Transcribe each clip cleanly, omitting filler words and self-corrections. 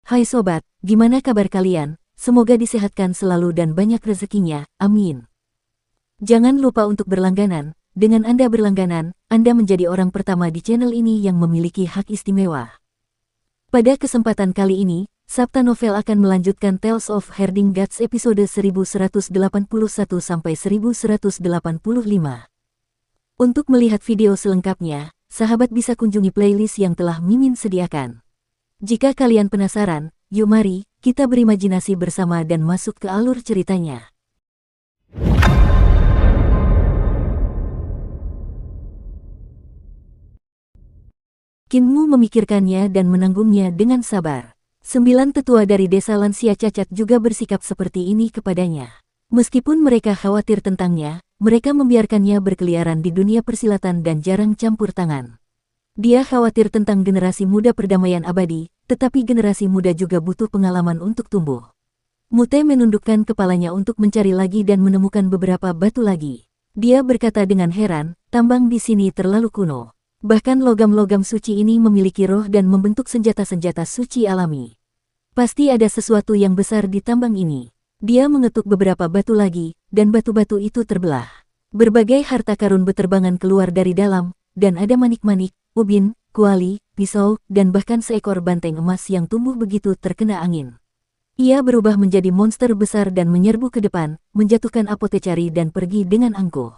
Hai sobat, gimana kabar kalian? Semoga disehatkan selalu dan banyak rezekinya, amin. Jangan lupa untuk berlangganan. Dengan Anda berlangganan, Anda menjadi orang pertama di channel ini yang memiliki hak istimewa. Pada kesempatan kali ini, Sabta Novel akan melanjutkan Tales of Herding Gods episode 1181-1185. Untuk melihat video selengkapnya, sahabat bisa kunjungi playlist yang telah Mimin sediakan. Jika kalian penasaran, yuk mari, kita berimajinasi bersama dan masuk ke alur ceritanya. Kinmu memikirkannya dan menanggungnya dengan sabar. 9 tetua dari desa lansia cacat juga bersikap seperti ini kepadanya. Meskipun mereka khawatir tentangnya, mereka membiarkannya berkeliaran di dunia persilatan dan jarang campur tangan. Dia khawatir tentang generasi muda perdamaian abadi, tetapi generasi muda juga butuh pengalaman untuk tumbuh. Mute menundukkan kepalanya untuk mencari lagi dan menemukan beberapa batu lagi. Dia berkata dengan heran, tambang di sini terlalu kuno. Bahkan logam-logam suci ini memiliki roh dan membentuk senjata-senjata suci alami. Pasti ada sesuatu yang besar di tambang ini. Dia mengetuk beberapa batu lagi, dan batu-batu itu terbelah. Berbagai harta karun beterbangan keluar dari dalam, dan ada manik-manik, ubin, kuali, pisau, dan bahkan seekor banteng emas yang tumbuh begitu terkena angin. Ia berubah menjadi monster besar dan menyerbu ke depan, menjatuhkan apotekari dan pergi dengan angkuh.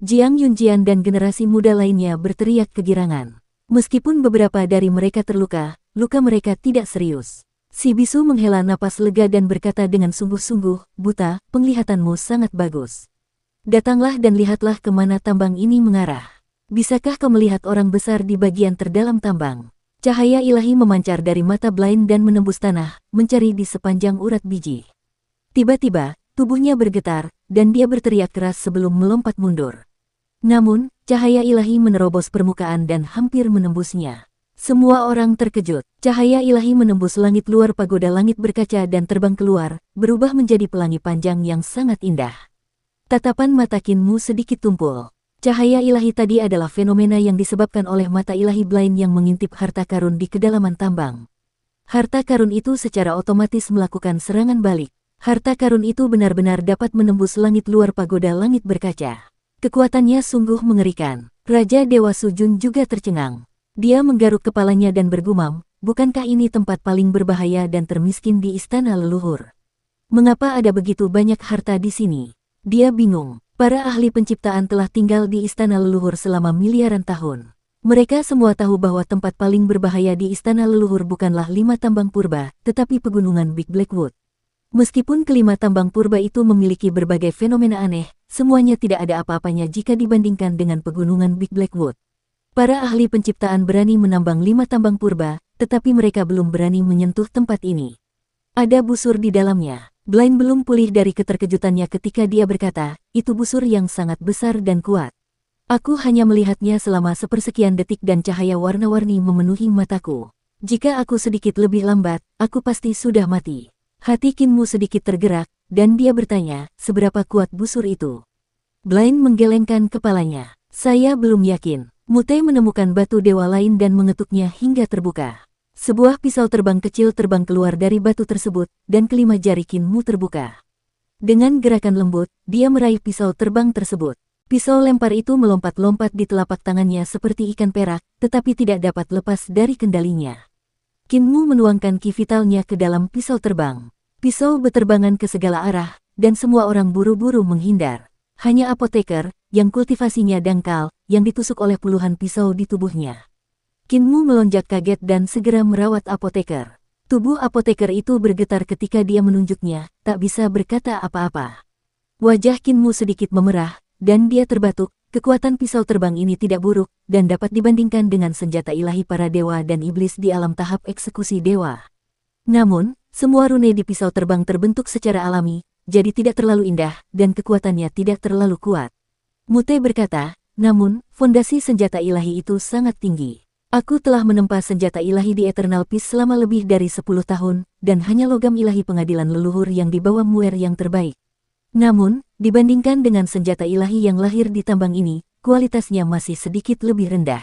Jiang Yunjian dan generasi muda lainnya berteriak kegirangan. Meskipun beberapa dari mereka terluka, luka mereka tidak serius. Si bisu menghela napas lega dan berkata dengan sungguh-sungguh, "Buta, penglihatanmu sangat bagus. Datanglah dan lihatlah kemana tambang ini mengarah. Bisakah kau melihat orang besar di bagian terdalam tambang?" Cahaya ilahi memancar dari mata Blind dan menembus tanah, mencari di sepanjang urat biji. Tiba-tiba, tubuhnya bergetar, dan dia berteriak keras sebelum melompat mundur. Namun, cahaya ilahi menerobos permukaan dan hampir menembusnya. Semua orang terkejut. Cahaya ilahi menembus langit luar pagoda langit berkaca dan terbang keluar, berubah menjadi pelangi panjang yang sangat indah. Tatapan mata Kinmu sedikit tumpul. Cahaya ilahi tadi adalah fenomena yang disebabkan oleh mata ilahi Blind yang mengintip harta karun di kedalaman tambang. Harta karun itu secara otomatis melakukan serangan balik. Harta karun itu benar-benar dapat menembus langit luar pagoda langit berkaca. Kekuatannya sungguh mengerikan. Raja Dewa Sujun juga tercengang. Dia menggaruk kepalanya dan bergumam, bukankah ini tempat paling berbahaya dan termiskin di istana leluhur? Mengapa ada begitu banyak harta di sini? Dia bingung. Para ahli penciptaan telah tinggal di istana leluhur selama miliaran tahun. Mereka semua tahu bahwa tempat paling berbahaya di istana leluhur bukanlah 5 tambang purba, tetapi pegunungan Big Blackwood. Meskipun kelima tambang purba itu memiliki berbagai fenomena aneh, semuanya tidak ada apa-apanya jika dibandingkan dengan pegunungan Big Blackwood. Para ahli penciptaan berani menambang 5 tambang purba, tetapi mereka belum berani menyentuh tempat ini. Ada busur di dalamnya. Blind belum pulih dari keterkejutannya ketika dia berkata, "Itu busur yang sangat besar dan kuat. Aku hanya melihatnya selama sepersekian detik dan cahaya warna-warni memenuhi mataku. Jika aku sedikit lebih lambat, aku pasti sudah mati." Hati Kinmu sedikit tergerak, dan dia bertanya, "Seberapa kuat busur itu?" Blind menggelengkan kepalanya. "Saya belum yakin." Mute menemukan batu dewa lain dan mengetuknya hingga terbuka. Sebuah pisau terbang kecil terbang keluar dari batu tersebut, dan kelima jari Kinmu terbuka. Dengan gerakan lembut, dia meraih pisau terbang tersebut. Pisau lempar itu melompat-lompat di telapak tangannya seperti ikan perak, tetapi tidak dapat lepas dari kendalinya. Kinmu menuangkan ki vitalnya ke dalam pisau terbang. Pisau beterbangan ke segala arah, dan semua orang buru-buru menghindar. Hanya apoteker, yang kultivasinya dangkal, yang ditusuk oleh puluhan pisau di tubuhnya. Kinmu melonjak kaget dan segera merawat apoteker. Tubuh apoteker itu bergetar ketika dia menunjuknya, tak bisa berkata apa-apa. Wajah Kinmu sedikit memerah, dan dia terbatuk. Kekuatan pisau terbang ini tidak buruk, dan dapat dibandingkan dengan senjata ilahi para dewa dan iblis di alam tahap eksekusi dewa. Namun, semua rune di pisau terbang terbentuk secara alami, jadi tidak terlalu indah, dan kekuatannya tidak terlalu kuat. Mute berkata, "Namun, fondasi senjata ilahi itu sangat tinggi. Aku telah menempa senjata ilahi di Eternal Peace selama lebih dari 10 tahun, dan hanya logam ilahi pengadilan leluhur yang dibawa Muer yang terbaik. Namun, dibandingkan dengan senjata ilahi yang lahir di tambang ini, kualitasnya masih sedikit lebih rendah."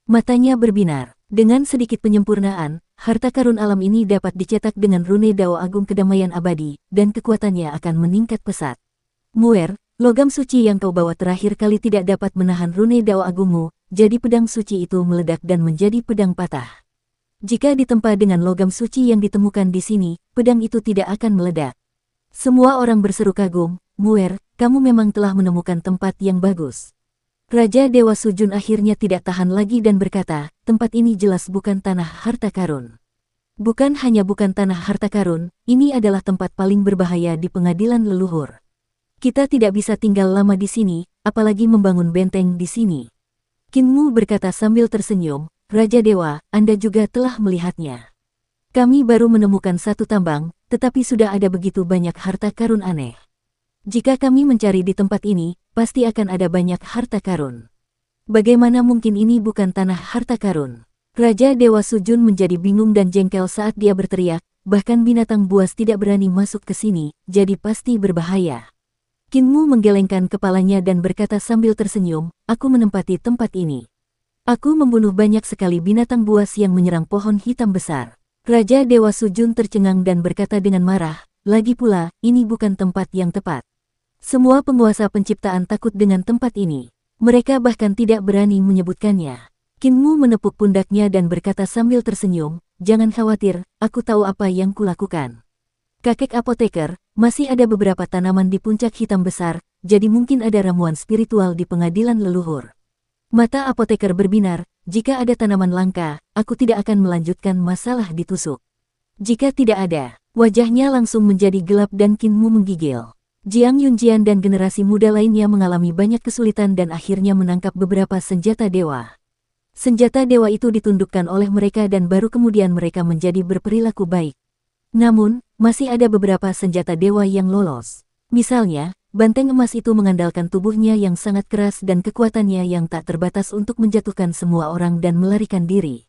Matanya berbinar. Dengan sedikit penyempurnaan, harta karun alam ini dapat dicetak dengan rune Dao Agung Kedamaian Abadi, dan kekuatannya akan meningkat pesat. Muer, logam suci yang kau bawa terakhir kali tidak dapat menahan rune Dao Agungmu, jadi pedang suci itu meledak dan menjadi pedang patah. Jika ditempa dengan logam suci yang ditemukan di sini, pedang itu tidak akan meledak. Semua orang berseru kagum, Muer, kamu memang telah menemukan tempat yang bagus. Raja Dewa Sujun akhirnya tidak tahan lagi dan berkata, tempat ini jelas bukan tanah harta karun. Bukan hanya bukan tanah harta karun, ini adalah tempat paling berbahaya di pengadilan leluhur. Kita tidak bisa tinggal lama di sini, apalagi membangun benteng di sini. Kinmu berkata sambil tersenyum, Raja Dewa, Anda juga telah melihatnya. Kami baru menemukan satu tambang, tetapi sudah ada begitu banyak harta karun aneh. Jika kami mencari di tempat ini, pasti akan ada banyak harta karun. Bagaimana mungkin ini bukan tanah harta karun? Raja Dewa Sujun menjadi bingung dan jengkel saat dia berteriak, bahkan binatang buas tidak berani masuk ke sini, jadi pasti berbahaya. Kinmu menggelengkan kepalanya dan berkata sambil tersenyum, aku menempati tempat ini. Aku membunuh banyak sekali binatang buas yang menyerang pohon hitam besar. Raja Dewa Sujun tercengang dan berkata dengan marah, lagi pula, ini bukan tempat yang tepat. Semua penguasa penciptaan takut dengan tempat ini. Mereka bahkan tidak berani menyebutkannya. Kinmu menepuk pundaknya dan berkata sambil tersenyum, jangan khawatir, aku tahu apa yang kulakukan. Kakek apoteker, masih ada beberapa tanaman di puncak hitam besar, jadi mungkin ada ramuan spiritual di pengadilan leluhur. Mata apoteker berbinar, jika ada tanaman langka, aku tidak akan melanjutkan masalah ditusuk. Jika tidak ada, wajahnya langsung menjadi gelap dan Kinmu menggigil. Jiang Yunjian dan generasi muda lainnya mengalami banyak kesulitan dan akhirnya menangkap beberapa senjata dewa. Senjata dewa itu ditundukkan oleh mereka dan baru kemudian mereka menjadi berperilaku baik. Namun, masih ada beberapa senjata dewa yang lolos. Misalnya, banteng emas itu mengandalkan tubuhnya yang sangat keras dan kekuatannya yang tak terbatas untuk menjatuhkan semua orang dan melarikan diri.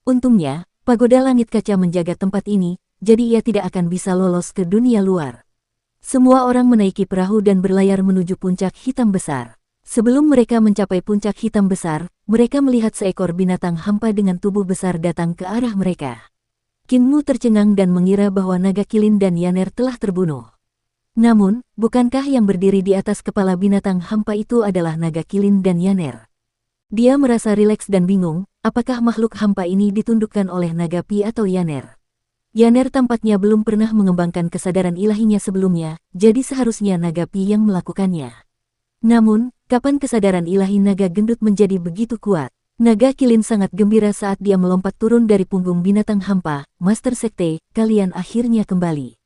Untungnya, pagoda langit kaca menjaga tempat ini, jadi ia tidak akan bisa lolos ke dunia luar. Semua orang menaiki perahu dan berlayar menuju puncak hitam besar. Sebelum mereka mencapai puncak hitam besar, mereka melihat seekor binatang hampa dengan tubuh besar datang ke arah mereka. Kinmu tercengang dan mengira bahwa naga kilin dan Yaner telah terbunuh. Namun, bukankah yang berdiri di atas kepala binatang hampa itu adalah naga kilin dan Yaner? Dia merasa rileks dan bingung, apakah makhluk hampa ini ditundukkan oleh naga pi atau Yaner? Yaner tampaknya belum pernah mengembangkan kesadaran ilahinya sebelumnya, jadi seharusnya naga pi yang melakukannya. Namun, kapan kesadaran ilahi naga gendut menjadi begitu kuat? Naga kilin sangat gembira saat dia melompat turun dari punggung binatang hampa. Master Sekte, kalian akhirnya kembali.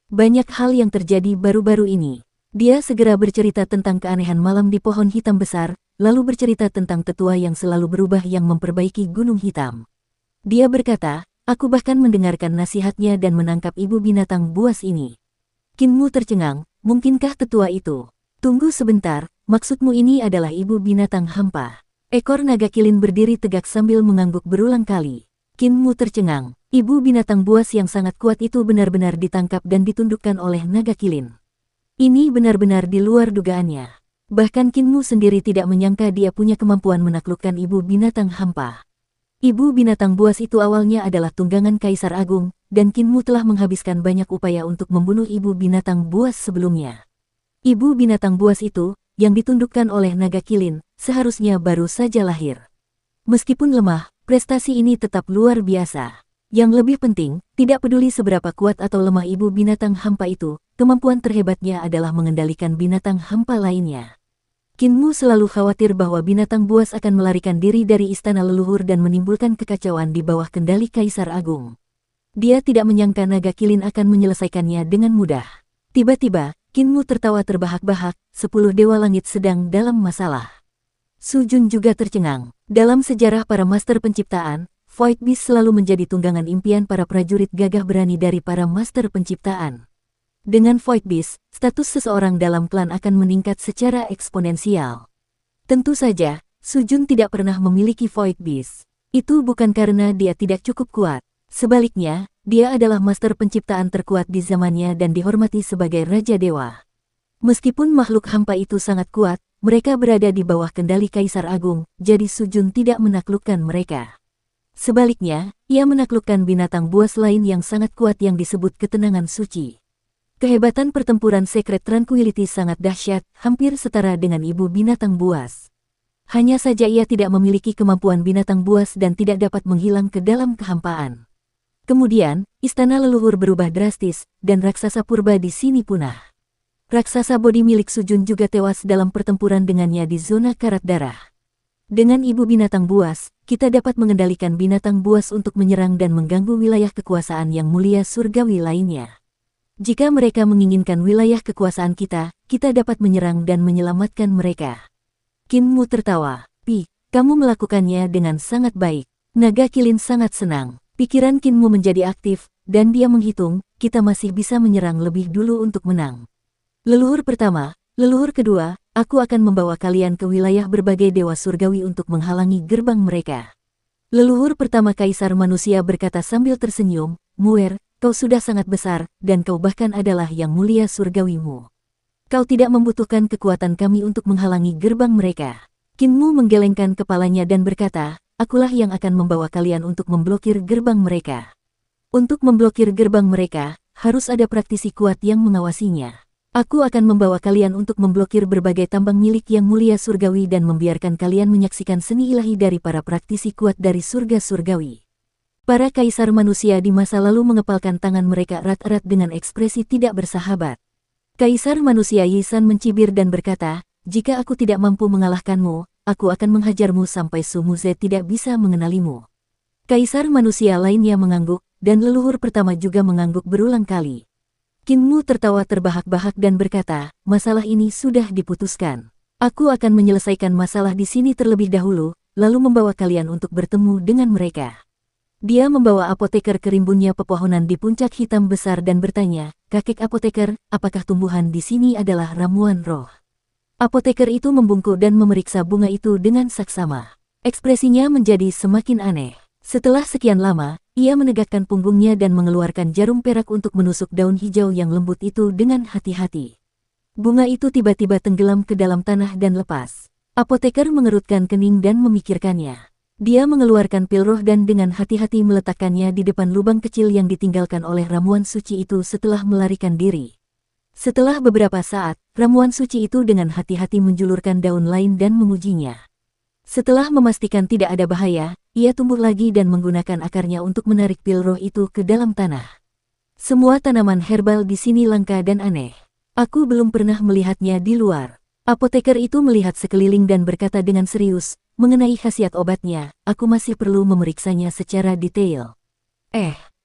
Banyak hal yang terjadi baru-baru ini. Dia segera bercerita tentang keanehan malam di pohon hitam besar, lalu bercerita tentang tetua yang selalu berubah yang memperbaiki gunung hitam. Dia berkata, aku bahkan mendengarkan nasihatnya dan menangkap ibu binatang buas ini. Kinmu tercengang, mungkinkah tetua itu? Tunggu sebentar, maksudmu ini adalah ibu binatang hampa. Ekor naga kilin berdiri tegak sambil mengangguk berulang kali. Kinmu tercengang. Ibu binatang buas yang sangat kuat itu benar-benar ditangkap dan ditundukkan oleh naga kilin. Ini benar-benar di luar dugaannya. Bahkan Kinmu sendiri tidak menyangka dia punya kemampuan menaklukkan ibu binatang hampa. Ibu binatang buas itu awalnya adalah tunggangan Kaisar Agung, dan Kinmu telah menghabiskan banyak upaya untuk membunuh ibu binatang buas sebelumnya. Ibu binatang buas itu, yang ditundukkan oleh naga kilin, seharusnya baru saja lahir. Meskipun lemah, prestasi ini tetap luar biasa. Yang lebih penting, tidak peduli seberapa kuat atau lemah ibu binatang hampa itu, kemampuan terhebatnya adalah mengendalikan binatang hampa lainnya. Kinmu selalu khawatir bahwa binatang buas akan melarikan diri dari istana leluhur dan menimbulkan kekacauan di bawah kendali Kaisar Agung. Dia tidak menyangka naga kilin akan menyelesaikannya dengan mudah. Tiba-tiba, Kinmu tertawa terbahak-bahak, 10 dewa langit sedang dalam masalah. Sujun juga tercengang. Dalam sejarah para master penciptaan, Void Beast selalu menjadi tunggangan impian para prajurit gagah berani dari para master penciptaan. Dengan Void Beast, status seseorang dalam klan akan meningkat secara eksponensial. Tentu saja, Sujun tidak pernah memiliki Void Beast. Itu bukan karena dia tidak cukup kuat. Sebaliknya, dia adalah master penciptaan terkuat di zamannya dan dihormati sebagai Raja Dewa. Meskipun makhluk hampa itu sangat kuat, mereka berada di bawah kendali Kaisar Agung, jadi Sujun tidak menaklukkan mereka. Sebaliknya, ia menaklukkan binatang buas lain yang sangat kuat yang disebut ketenangan suci. Kehebatan pertempuran Secret Tranquility sangat dahsyat, hampir setara dengan ibu binatang buas. Hanya saja ia tidak memiliki kemampuan binatang buas dan tidak dapat menghilang ke dalam kehampaan. Kemudian, istana leluhur berubah drastis, dan raksasa purba di sini punah. Raksasa bodi milik Sujun juga tewas dalam pertempuran dengannya di zona karat darah. Dengan ibu binatang buas, kita dapat mengendalikan binatang buas untuk menyerang dan mengganggu wilayah kekuasaan yang mulia surgawi lainnya. Jika mereka menginginkan wilayah kekuasaan kita, kita dapat menyerang dan menyelamatkan mereka. Qin Mu tertawa. Pi, kamu melakukannya dengan sangat baik. Naga Kilin sangat senang. Pikiran Qin Mu menjadi aktif, dan dia menghitung, kita masih bisa menyerang lebih dulu untuk menang. Leluhur pertama, leluhur kedua, aku akan membawa kalian ke wilayah berbagai dewa surgawi untuk menghalangi gerbang mereka. Leluhur pertama Kaisar Manusia berkata sambil tersenyum, Muer, kau sudah sangat besar, dan kau bahkan adalah yang mulia surgawimu. Kau tidak membutuhkan kekuatan kami untuk menghalangi gerbang mereka. Qin Mu menggelengkan kepalanya dan berkata, akulah yang akan membawa kalian untuk memblokir gerbang mereka. Untuk memblokir gerbang mereka, harus ada praktisi kuat yang mengawasinya. Aku akan membawa kalian untuk memblokir berbagai tambang milik yang mulia surgawi dan membiarkan kalian menyaksikan seni ilahi dari para praktisi kuat dari surga surgawi. Para kaisar manusia di masa lalu mengepalkan tangan mereka erat-erat dengan ekspresi tidak bersahabat. Kaisar manusia Yisan mencibir dan berkata, jika aku tidak mampu mengalahkanmu, aku akan menghajarmu sampai Sumuze tidak bisa mengenalimu. Kaisar manusia lainnya mengangguk, dan leluhur pertama juga mengangguk berulang kali. Qin Mu tertawa terbahak-bahak dan berkata, masalah ini sudah diputuskan. Aku akan menyelesaikan masalah di sini terlebih dahulu, lalu membawa kalian untuk bertemu dengan mereka. Dia membawa apoteker ke rimbunnya pepohonan di puncak hitam besar dan bertanya, kakek apoteker, apakah tumbuhan di sini adalah ramuan roh? Apoteker itu membungkuk dan memeriksa bunga itu dengan saksama. Ekspresinya menjadi semakin aneh. Setelah sekian lama, ia menegakkan punggungnya dan mengeluarkan jarum perak untuk menusuk daun hijau yang lembut itu dengan hati-hati. Bunga itu tiba-tiba tenggelam ke dalam tanah dan lepas. Apoteker mengerutkan kening dan memikirkannya. Dia mengeluarkan pil roh dan dengan hati-hati meletakkannya di depan lubang kecil yang ditinggalkan oleh ramuan suci itu setelah melarikan diri. Setelah beberapa saat, ramuan suci itu dengan hati-hati menjulurkan daun lain dan mengujinya. Setelah memastikan tidak ada bahaya, ia tumbuh lagi dan menggunakan akarnya untuk menarik pil roh itu ke dalam tanah. Semua tanaman herbal di sini langka dan aneh. Aku belum pernah melihatnya di luar. Apoteker itu melihat sekeliling dan berkata dengan serius, mengenai khasiat obatnya, aku masih perlu memeriksanya secara detail.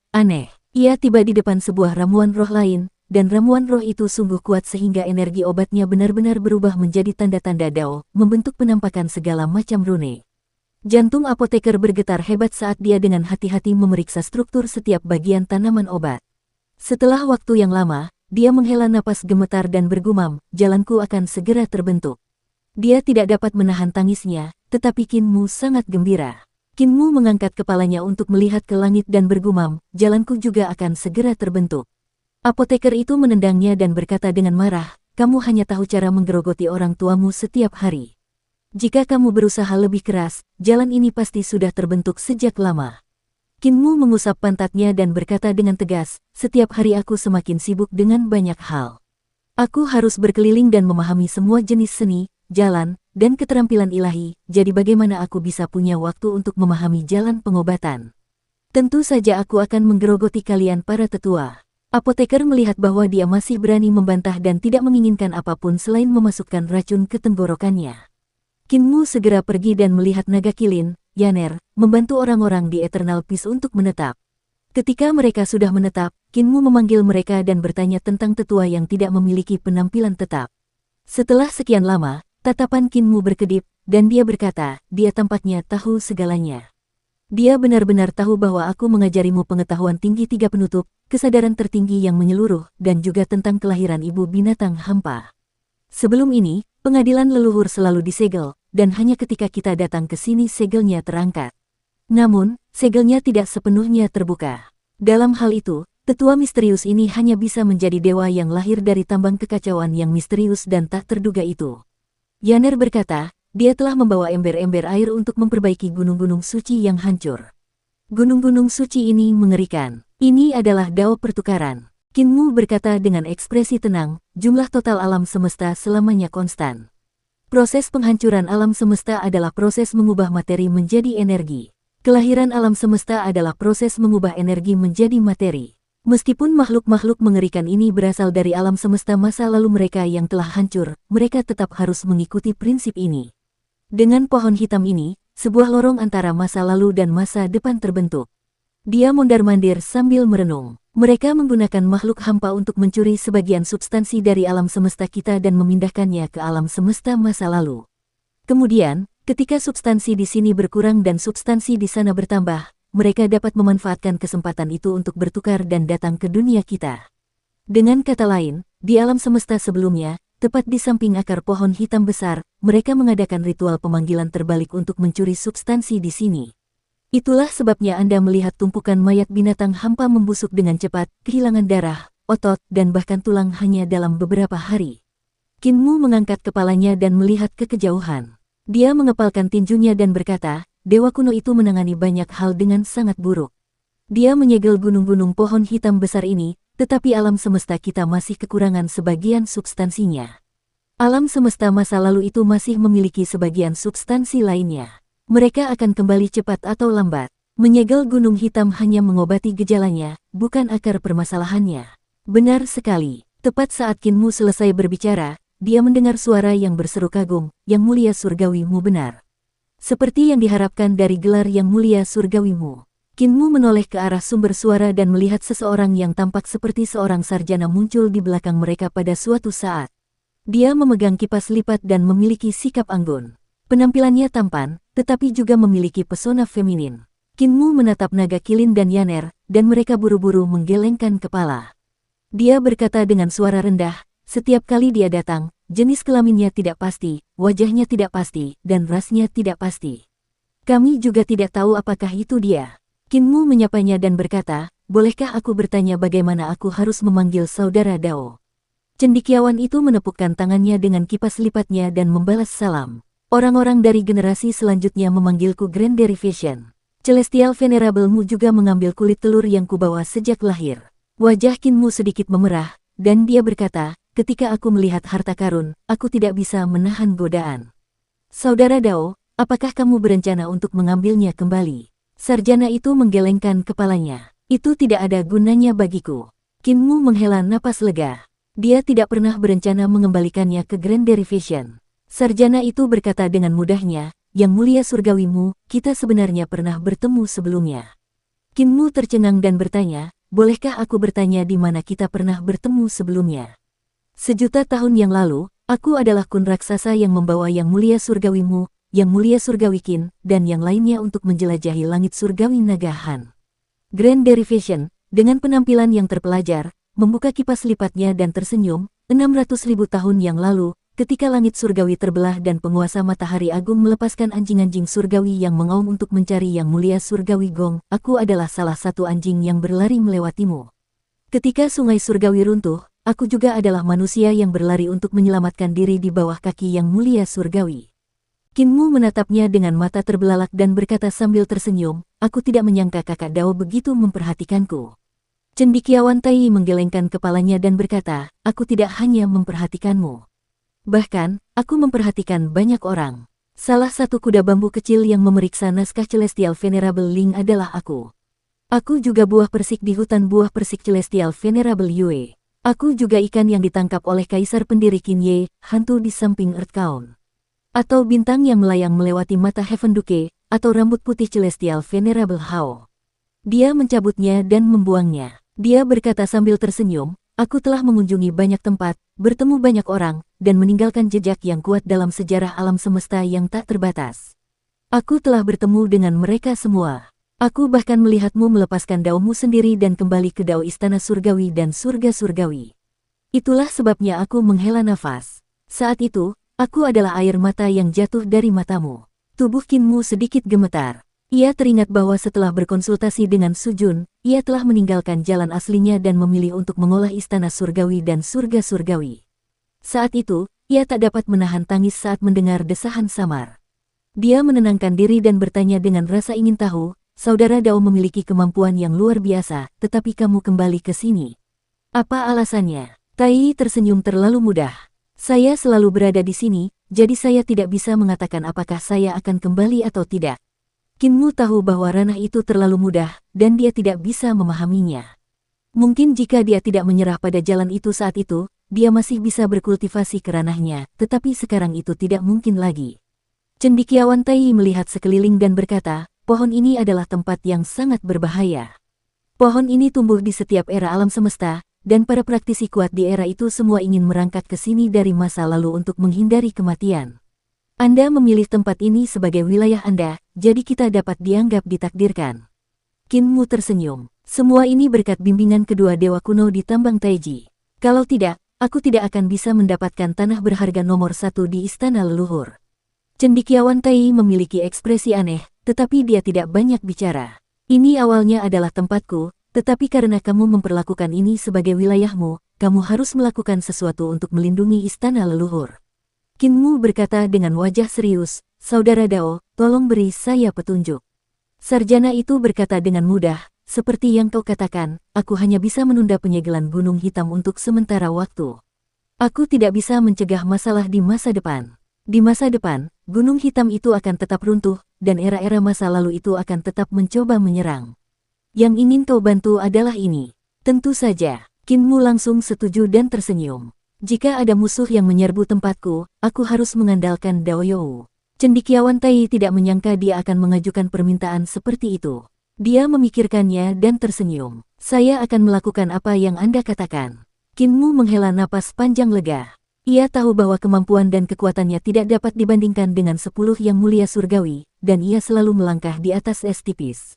Aneh. Ia tiba di depan sebuah ramuan roh lain, dan ramuan roh itu sungguh kuat sehingga energi obatnya benar-benar berubah menjadi tanda-tanda Dao, membentuk penampakan segala macam rune. Jantung apoteker bergetar hebat saat dia dengan hati-hati memeriksa struktur setiap bagian tanaman obat. Setelah waktu yang lama, dia menghela napas gemetar dan bergumam, jalanku akan segera terbentuk. Dia tidak dapat menahan tangisnya, tetapi Qin Mu sangat gembira. Qin Mu mengangkat kepalanya untuk melihat ke langit dan bergumam, jalanku juga akan segera terbentuk. Apoteker itu menendangnya dan berkata dengan marah, kamu hanya tahu cara menggerogoti orang tuamu setiap hari. Jika kamu berusaha lebih keras, jalan ini pasti sudah terbentuk sejak lama. Qin Mu mengusap pantatnya dan berkata dengan tegas, setiap hari aku semakin sibuk dengan banyak hal. Aku harus berkeliling dan memahami semua jenis seni, jalan, dan keterampilan ilahi, jadi bagaimana aku bisa punya waktu untuk memahami jalan pengobatan? Tentu saja aku akan menggerogoti kalian para tetua. Apoteker melihat bahwa dia masih berani membantah dan tidak menginginkan apapun selain memasukkan racun ke tenggorokannya. Qin Mu segera pergi dan melihat naga kilin, Yaner, membantu orang-orang di Eternal Peace untuk menetap. Ketika mereka sudah menetap, Qin Mu memanggil mereka dan bertanya tentang tetua yang tidak memiliki penampilan tetap. Setelah sekian lama, tatapan Qin Mu berkedip, dan dia berkata, dia tampaknya tahu segalanya. Dia benar-benar tahu bahwa aku mengajarimu pengetahuan tinggi tiga penutup, kesadaran tertinggi yang menyeluruh, dan juga tentang kelahiran ibu binatang hampa. Sebelum ini, pengadilan leluhur selalu disegel, dan hanya ketika kita datang ke sini segelnya terangkat. Namun, segelnya tidak sepenuhnya terbuka. Dalam hal itu, tetua misterius ini hanya bisa menjadi dewa yang lahir dari tambang kekacauan yang misterius dan tak terduga itu. Yaner berkata, dia telah membawa ember-ember air untuk memperbaiki gunung-gunung suci yang hancur. Gunung-gunung suci ini mengerikan. Ini adalah dao pertukaran. Kinmu berkata dengan ekspresi tenang, jumlah total alam semesta selamanya konstan. Proses penghancuran alam semesta adalah proses mengubah materi menjadi energi. Kelahiran alam semesta adalah proses mengubah energi menjadi materi. Meskipun makhluk-makhluk mengerikan ini berasal dari alam semesta masa lalu mereka yang telah hancur, mereka tetap harus mengikuti prinsip ini. Dengan pohon hitam ini, sebuah lorong antara masa lalu dan masa depan terbentuk. Dia mondar-mandir sambil merenung. Mereka menggunakan makhluk hampa untuk mencuri sebagian substansi dari alam semesta kita dan memindahkannya ke alam semesta masa lalu. Kemudian, ketika substansi di sini berkurang dan substansi di sana bertambah, mereka dapat memanfaatkan kesempatan itu untuk bertukar dan datang ke dunia kita. Dengan kata lain, di alam semesta sebelumnya, tepat di samping akar pohon hitam besar, mereka mengadakan ritual pemanggilan terbalik untuk mencuri substansi di sini. Itulah sebabnya Anda melihat tumpukan mayat binatang hampa membusuk dengan cepat, kehilangan darah, otot, dan bahkan tulang hanya dalam beberapa hari. Kinmu mengangkat kepalanya dan melihat ke kejauhan. Dia mengepalkan tinjunya dan berkata, Dewa kuno itu menangani banyak hal dengan sangat buruk. Dia menyegel gunung-gunung pohon hitam besar ini, tetapi alam semesta kita masih kekurangan sebagian substansinya. Alam semesta masa lalu itu masih memiliki sebagian substansi lainnya. Mereka akan kembali cepat atau lambat. Menyegel gunung hitam hanya mengobati gejalanya, bukan akar permasalahannya. Benar sekali. Tepat saat Kinmu selesai berbicara, dia mendengar suara yang berseru kagum, Yang Mulia Surgawimu benar. Seperti yang diharapkan dari gelar Yang Mulia Surgawimu. Kinmu menoleh ke arah sumber suara dan melihat seseorang yang tampak seperti seorang sarjana muncul di belakang mereka pada suatu saat. Dia memegang kipas lipat dan memiliki sikap anggun. Penampilannya tampan, tetapi juga memiliki pesona feminin. Kinmu menatap naga Kilin dan Yaner, dan mereka buru-buru menggelengkan kepala. Dia berkata dengan suara rendah, setiap kali dia datang, jenis kelaminnya tidak pasti, wajahnya tidak pasti, dan rasnya tidak pasti. Kami juga tidak tahu apakah itu dia. Kinmu menyapanya dan berkata, bolehkah aku bertanya bagaimana aku harus memanggil saudara Dao? Cendekiawan itu menepukkan tangannya dengan kipas lipatnya dan membalas salam. Orang-orang dari generasi selanjutnya memanggilku Grand Derivation. Celestial Venerable-mu juga mengambil kulit telur yang kubawa sejak lahir. Wajah Kinmu sedikit memerah, dan dia berkata, ketika aku melihat harta karun, aku tidak bisa menahan godaan. Saudara Dao, apakah kamu berencana untuk mengambilnya kembali? Sarjana itu menggelengkan kepalanya. Itu tidak ada gunanya bagiku. Kinmu menghela napas lega. Dia tidak pernah berencana mengembalikannya ke Grand Derivation. Sarjana itu berkata dengan mudahnya, Yang Mulia Surgawimu, kita sebenarnya pernah bertemu sebelumnya. Kinmu tercengang dan bertanya, bolehkah aku bertanya di mana kita pernah bertemu sebelumnya? Sejuta tahun yang lalu, aku adalah kun raksasa yang membawa Yang Mulia Surgawimu, Yang Mulia Surgawikin, dan yang lainnya untuk menjelajahi langit surgawi Nagahan. Grand Derivation, dengan penampilan yang terpelajar, membuka kipas lipatnya dan tersenyum, 600.000 tahun yang lalu, ketika langit surgawi terbelah dan penguasa matahari agung melepaskan anjing-anjing surgawi yang mengaum untuk mencari Yang Mulia Surgawi Gong, aku adalah salah satu anjing yang berlari melewatimu. Ketika sungai surgawi runtuh, aku juga adalah manusia yang berlari untuk menyelamatkan diri di bawah kaki Yang Mulia Surgawi. Kinmu menatapnya dengan mata terbelalak dan berkata sambil tersenyum, aku tidak menyangka kakak Dao begitu memperhatikanku. Cendekiawan Tai menggelengkan kepalanya dan berkata, aku tidak hanya memperhatikanmu. Bahkan, aku memperhatikan banyak orang. Salah satu kuda bambu kecil yang memeriksa naskah Celestial Venerable Ling adalah aku. Aku juga buah persik di hutan buah persik Celestial Venerable Yue. Aku juga ikan yang ditangkap oleh Kaisar pendiri Qinye, hantu di samping Earth Count. Atau bintang yang melayang melewati mata Heaven Duke, atau rambut putih Celestial Venerable Hao. Dia mencabutnya dan membuangnya. Dia berkata sambil tersenyum, aku telah mengunjungi banyak tempat, bertemu banyak orang, dan meninggalkan jejak yang kuat dalam sejarah alam semesta yang tak terbatas. Aku telah bertemu dengan mereka semua. Aku bahkan melihatmu melepaskan daomu sendiri dan kembali ke dao istana surgawi dan surga surgawi. Itulah sebabnya aku menghela nafas. Saat itu, aku adalah air mata yang jatuh dari matamu. Tubuh Kinmu sedikit gemetar. Ia teringat bahwa setelah berkonsultasi dengan Sujun, ia telah meninggalkan jalan aslinya dan memilih untuk mengolah istana surgawi dan surga surgawi. Saat itu, ia tak dapat menahan tangis saat mendengar desahan samar. Dia menenangkan diri dan bertanya dengan rasa ingin tahu, saudara Dao memiliki kemampuan yang luar biasa, tetapi kamu kembali ke sini. Apa alasannya? Tai Yi tersenyum terlalu mudah. Saya selalu berada di sini, jadi saya tidak bisa mengatakan apakah saya akan kembali atau tidak. Qin Mu tahu bahwa ranah itu terlalu mudah, dan dia tidak bisa memahaminya. Mungkin jika dia tidak menyerah pada jalan itu saat itu, dia masih bisa berkultivasi ke ranahnya, tetapi sekarang itu tidak mungkin lagi. Cendekiawan Tai Yi melihat sekeliling dan berkata, pohon ini adalah tempat yang sangat berbahaya. Pohon ini tumbuh di setiap era alam semesta, dan para praktisi kuat di era itu semua ingin merangkak ke sini dari masa lalu untuk menghindari kematian. Anda memilih tempat ini sebagai wilayah Anda, jadi kita dapat dianggap ditakdirkan. Qin Mu tersenyum. Semua ini berkat bimbingan kedua dewa kuno di tambang Taiji. Kalau tidak, aku tidak akan bisa mendapatkan tanah berharga nomor 1 di istana leluhur. Cendekiawan Tai Yi memiliki ekspresi aneh, tetapi dia tidak banyak bicara. Ini awalnya adalah tempatku, tetapi karena kamu memperlakukan ini sebagai wilayahmu, kamu harus melakukan sesuatu untuk melindungi istana leluhur. Qin Mu berkata dengan wajah serius, Saudara Dao, tolong beri saya petunjuk. Sarjana itu berkata dengan mudah, seperti yang kau katakan, aku hanya bisa menunda penyegelan Gunung Hitam untuk sementara waktu. Aku tidak bisa mencegah masalah di masa depan. Di masa depan, Gunung Hitam itu akan tetap runtuh, dan era-era masa lalu itu akan tetap mencoba menyerang. Yang ingin kau bantu adalah ini. Tentu saja, Qin Mu langsung setuju dan tersenyum. Jika ada musuh yang menyerbu tempatku, aku harus mengandalkan Dao You. Cendekiawan Tai Yi tidak menyangka dia akan mengajukan permintaan seperti itu. Dia memikirkannya dan tersenyum. Saya akan melakukan apa yang Anda katakan. Qin Mu menghela napas panjang lega. Ia tahu bahwa kemampuan dan kekuatannya tidak dapat dibandingkan dengan 10 yang mulia surgawi, dan ia selalu melangkah di atas es tipis.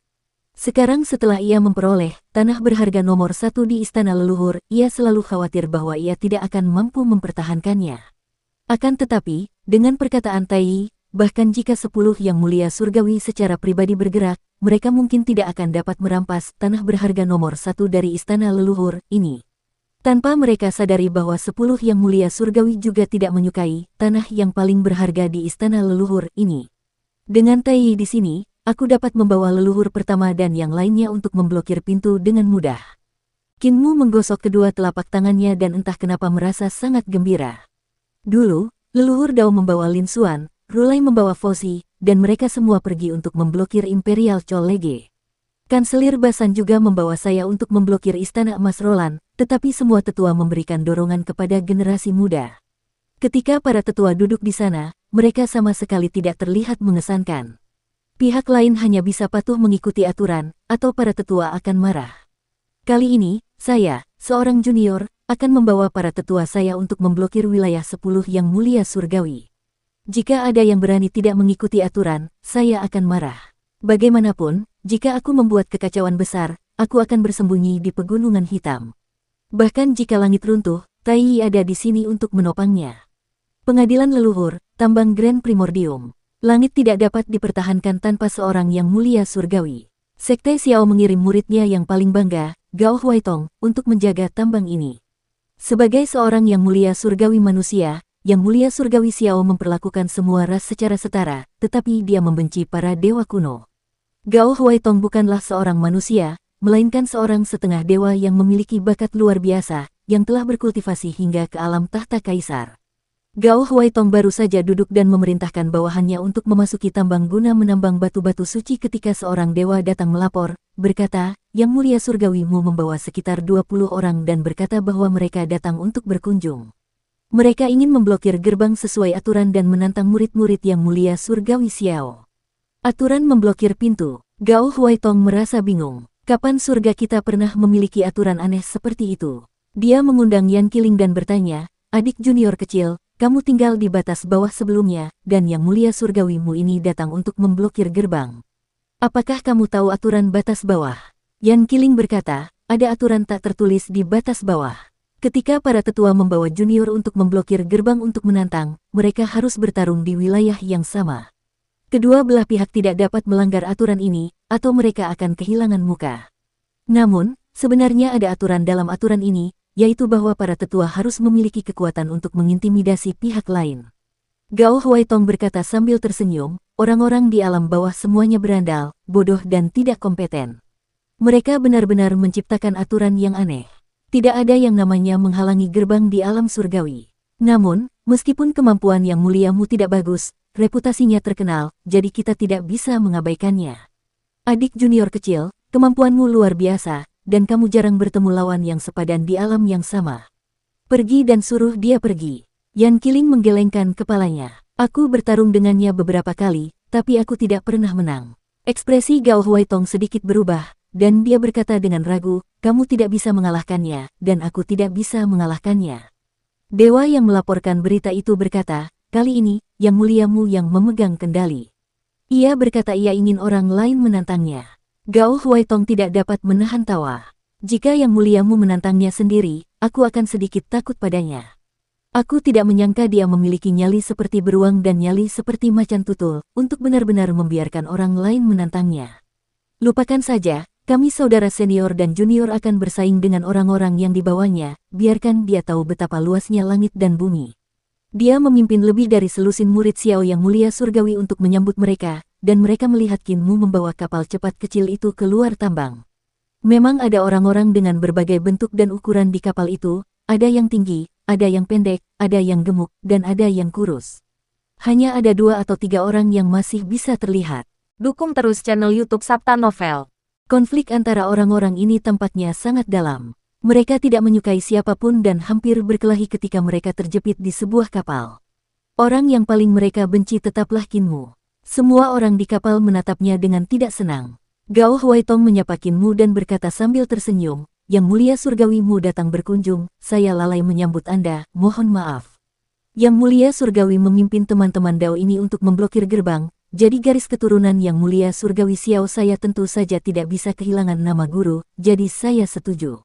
Sekarang setelah ia memperoleh tanah berharga nomor 1 di istana leluhur, ia selalu khawatir bahwa ia tidak akan mampu mempertahankannya. Akan tetapi, dengan perkataan Tai Yi, bahkan jika 10 yang mulia surgawi secara pribadi bergerak, mereka mungkin tidak akan dapat merampas tanah berharga nomor 1 dari istana leluhur ini. Tanpa mereka sadari bahwa 10 yang mulia surgawi juga tidak menyukai tanah yang paling berharga di istana leluhur ini. Dengan Tai Yi di sini, aku dapat membawa leluhur pertama dan yang lainnya untuk memblokir pintu dengan mudah. Qin Mu menggosok kedua telapak tangannya dan entah kenapa merasa sangat gembira. Dulu, leluhur Dao membawa Lin Xuan, Rulai membawa Foxi, dan mereka semua pergi untuk memblokir Imperial Chollege. Kanselir Basan juga membawa saya untuk memblokir Istana Emas Roland, tetapi semua tetua memberikan dorongan kepada generasi muda. Ketika para tetua duduk di sana, mereka sama sekali tidak terlihat mengesankan. Pihak lain hanya bisa patuh mengikuti aturan, atau para tetua akan marah. Kali ini, saya, seorang junior, akan membawa para tetua saya untuk memblokir wilayah 10 yang mulia surgawi. Jika ada yang berani tidak mengikuti aturan, saya akan marah. Bagaimanapun, jika aku membuat kekacauan besar, aku akan bersembunyi di pegunungan hitam. Bahkan jika langit runtuh, Tai Yi ada di sini untuk menopangnya. Pengadilan leluhur, tambang Grand Primordium. Langit tidak dapat dipertahankan tanpa seorang yang mulia surgawi. Sekte Xiao mengirim muridnya yang paling bangga, Gao Huaitong, untuk menjaga tambang ini. Sebagai seorang yang mulia surgawi manusia, yang mulia surgawi Xiao memperlakukan semua ras secara setara, tetapi dia membenci para dewa kuno. Gao Huaitong bukanlah seorang manusia, melainkan seorang setengah dewa yang memiliki bakat luar biasa, yang telah berkultivasi hingga ke alam tahta kaisar. Gao Huaitong baru saja duduk dan memerintahkan bawahannya untuk memasuki tambang guna menambang batu-batu suci ketika seorang dewa datang melapor, berkata, Yang mulia surgawimu membawa sekitar 20 orang dan berkata bahwa mereka datang untuk berkunjung. Mereka ingin memblokir gerbang sesuai aturan dan menantang murid-murid yang mulia surgawi Xiao. Aturan memblokir pintu. Gao Huaitong merasa bingung. Kapan surga kita pernah memiliki aturan aneh seperti itu? Dia mengundang Yan Qiling dan bertanya, adik junior kecil, kamu tinggal di batas bawah sebelumnya, dan yang mulia surgawimu ini datang untuk memblokir gerbang. Apakah kamu tahu aturan batas bawah? Yan Qiling berkata, ada aturan tak tertulis di batas bawah. Ketika para tetua membawa junior untuk memblokir gerbang untuk menantang, mereka harus bertarung di wilayah yang sama. Kedua belah pihak tidak dapat melanggar aturan ini, atau mereka akan kehilangan muka. Namun, sebenarnya ada aturan dalam aturan ini, yaitu bahwa para tetua harus memiliki kekuatan untuk mengintimidasi pihak lain. Gao Huaitong berkata sambil tersenyum, orang-orang di alam bawah semuanya berandal, bodoh dan tidak kompeten. Mereka benar-benar menciptakan aturan yang aneh. Tidak ada yang namanya menghalangi gerbang di alam surgawi. Namun, meskipun kemampuan yang muliamu tidak bagus, reputasinya terkenal, jadi kita tidak bisa mengabaikannya. Adik junior kecil, kemampuanmu luar biasa, dan kamu jarang bertemu lawan yang sepadan di alam yang sama. Pergi dan suruh dia pergi. Yan Qiling menggelengkan kepalanya. Aku bertarung dengannya beberapa kali, tapi aku tidak pernah menang. Ekspresi Gao Huaitong sedikit berubah, dan dia berkata dengan ragu, kamu tidak bisa mengalahkannya, dan aku tidak bisa mengalahkannya. Dewa yang melaporkan berita itu berkata, kali ini, yang muliamu yang memegang kendali. Ia berkata ia ingin orang lain menantangnya. Gao Huaitong tidak dapat menahan tawa. Jika yang muliamu menantangnya sendiri, aku akan sedikit takut padanya. Aku tidak menyangka dia memiliki nyali seperti beruang dan nyali seperti macan tutul, untuk benar-benar membiarkan orang lain menantangnya. Lupakan saja, kami saudara senior dan junior akan bersaing dengan orang-orang yang dibawanya, biarkan dia tahu betapa luasnya langit dan bumi. Dia memimpin lebih dari selusin murid Xiao yang mulia surgawi untuk menyambut mereka, dan mereka melihat Qin Mu membawa kapal cepat kecil itu keluar tambang. Memang ada orang-orang dengan berbagai bentuk dan ukuran di kapal itu, ada yang tinggi, ada yang pendek, ada yang gemuk, dan ada yang kurus. Hanya ada 2 atau 3 orang yang masih bisa terlihat. Dukung terus channel YouTube Sabta Novel. Konflik antara orang-orang ini tampaknya sangat dalam. Mereka tidak menyukai siapapun dan hampir berkelahi ketika mereka terjepit di sebuah kapal. Orang yang paling mereka benci tetaplah Qin Mu. Semua orang di kapal menatapnya dengan tidak senang. Gao Huaitong menyapa Qin Mu dan berkata sambil tersenyum, Yang mulia surgawimu datang berkunjung, saya lalai menyambut Anda, mohon maaf. Yang mulia surgawi memimpin teman-teman Dao ini untuk memblokir gerbang, jadi garis keturunan yang mulia surgawi Xiao saya tentu saja tidak bisa kehilangan nama guru, jadi saya setuju.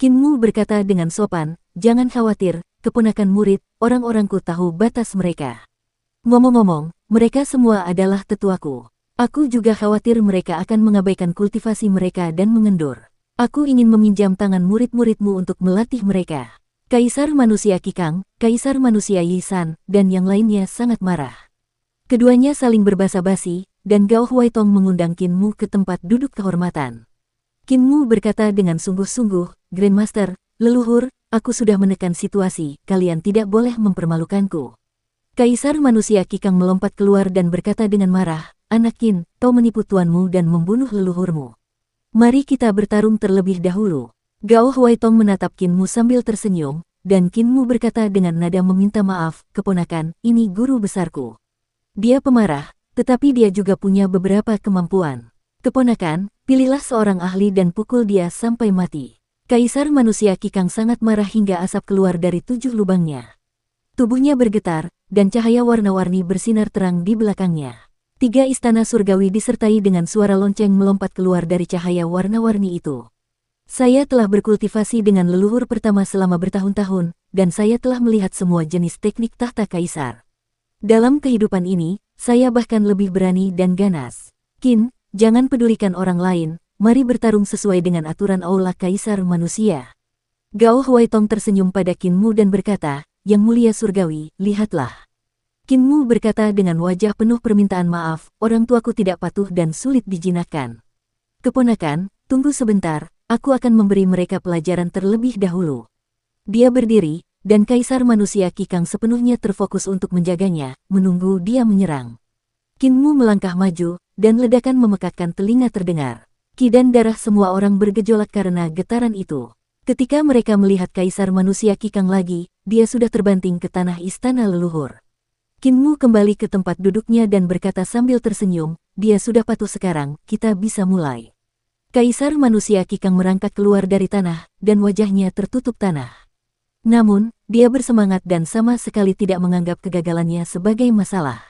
Qin Mu berkata dengan sopan, jangan khawatir, keponakan murid, orang-orangku tahu batas mereka. Ngomong-ngomong, mereka semua adalah tetuaku. Aku juga khawatir mereka akan mengabaikan kultivasi mereka dan mengendur. Aku ingin meminjam tangan murid-muridmu untuk melatih mereka. Kaisar manusia Qikang, Kaisar manusia Yi San, dan yang lainnya sangat marah. Keduanya saling berbasa-basi, dan Gao Huaitong mengundang Qin Mu ke tempat duduk kehormatan. Qin Mu berkata dengan sungguh-sungguh, Grandmaster, leluhur, aku sudah menekan situasi, kalian tidak boleh mempermalukanku. Kaisar manusia Qikang melompat keluar dan berkata dengan marah, Anak Qin, kau menipu tuanmu dan membunuh leluhurmu. Mari kita bertarung terlebih dahulu. Gao Huaitong menatap Qin Mu sambil tersenyum, dan Qin Mu berkata dengan nada meminta maaf, keponakan, ini guru besarku. Dia pemarah, tetapi dia juga punya beberapa kemampuan. Keponakan, pilihlah seorang ahli dan pukul dia sampai mati. Kaisar manusia Qikang sangat marah hingga asap keluar dari 7 lubangnya. Tubuhnya bergetar, dan cahaya warna-warni bersinar terang di belakangnya. 3 istana surgawi disertai dengan suara lonceng melompat keluar dari cahaya warna-warni itu. Saya telah berkultivasi dengan leluhur pertama selama bertahun-tahun, dan saya telah melihat semua jenis teknik tahta kaisar. Dalam kehidupan ini, saya bahkan lebih berani dan ganas. Qin, jangan pedulikan orang lain, mari bertarung sesuai dengan aturan aula kaisar manusia. Gao Huaitong tersenyum pada Qin Mu dan berkata, Yang mulia surgawi, lihatlah. Qin Mu berkata dengan wajah penuh permintaan maaf, orang tuaku tidak patuh dan sulit dijinakkan. Keponakan, tunggu sebentar, aku akan memberi mereka pelajaran terlebih dahulu. Dia berdiri, dan Kaisar manusia Qikang sepenuhnya terfokus untuk menjaganya, menunggu dia menyerang. Qin Mu melangkah maju, dan ledakan memekakkan telinga terdengar. Ki dan darah semua orang bergejolak karena getaran itu. Ketika mereka melihat Kaisar manusia Qikang lagi, dia sudah terbanting ke tanah istana leluhur. Qin Mu kembali ke tempat duduknya dan berkata sambil tersenyum, dia sudah patuh sekarang, kita bisa mulai. Kaisar manusia Qikang merangkak keluar dari tanah, dan wajahnya tertutup tanah. Namun, dia bersemangat dan sama sekali tidak menganggap kegagalannya sebagai masalah.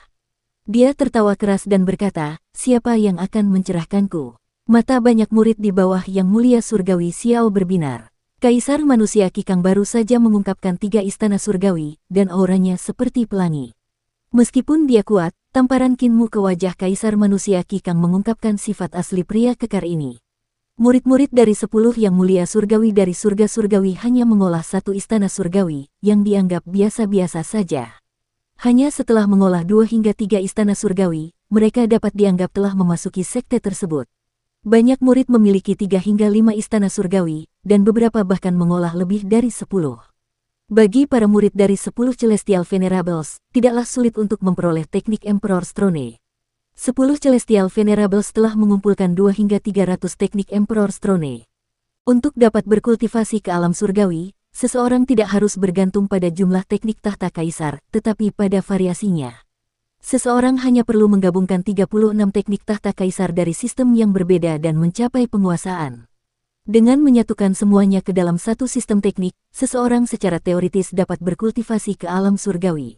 Dia tertawa keras dan berkata, siapa yang akan mencerahkanku? Mata banyak murid di bawah yang mulia surgawi Xiao berbinar. Kaisar manusia Qikang baru saja mengungkapkan 3 istana surgawi, dan auranya seperti pelangi. Meskipun dia kuat, tamparan Qin Mu ke wajah Kaisar manusia Qikang mengungkapkan sifat asli pria kekar ini. Murid-murid dari 10 yang mulia surgawi dari surga surgawi hanya mengolah 1 istana surgawi, yang dianggap biasa-biasa saja. Hanya setelah mengolah 2 hingga 3 istana surgawi, mereka dapat dianggap telah memasuki sekte tersebut. Banyak murid memiliki 3 hingga 5 istana surgawi, dan beberapa bahkan mengolah lebih dari 10. Bagi para murid dari 10 Celestial Venerables, tidaklah sulit untuk memperoleh teknik Emperor's Throne. 10 Celestial Venerables telah mengumpulkan 2 hingga 300 teknik Emperor's Throne. Untuk dapat berkultivasi ke alam surgawi, seseorang tidak harus bergantung pada jumlah teknik tahta kaisar, tetapi pada variasinya. Seseorang hanya perlu menggabungkan 36 teknik tahta kaisar dari sistem yang berbeda dan mencapai penguasaan. Dengan menyatukan semuanya ke dalam satu sistem teknik, seseorang secara teoritis dapat berkultivasi ke alam surgawi.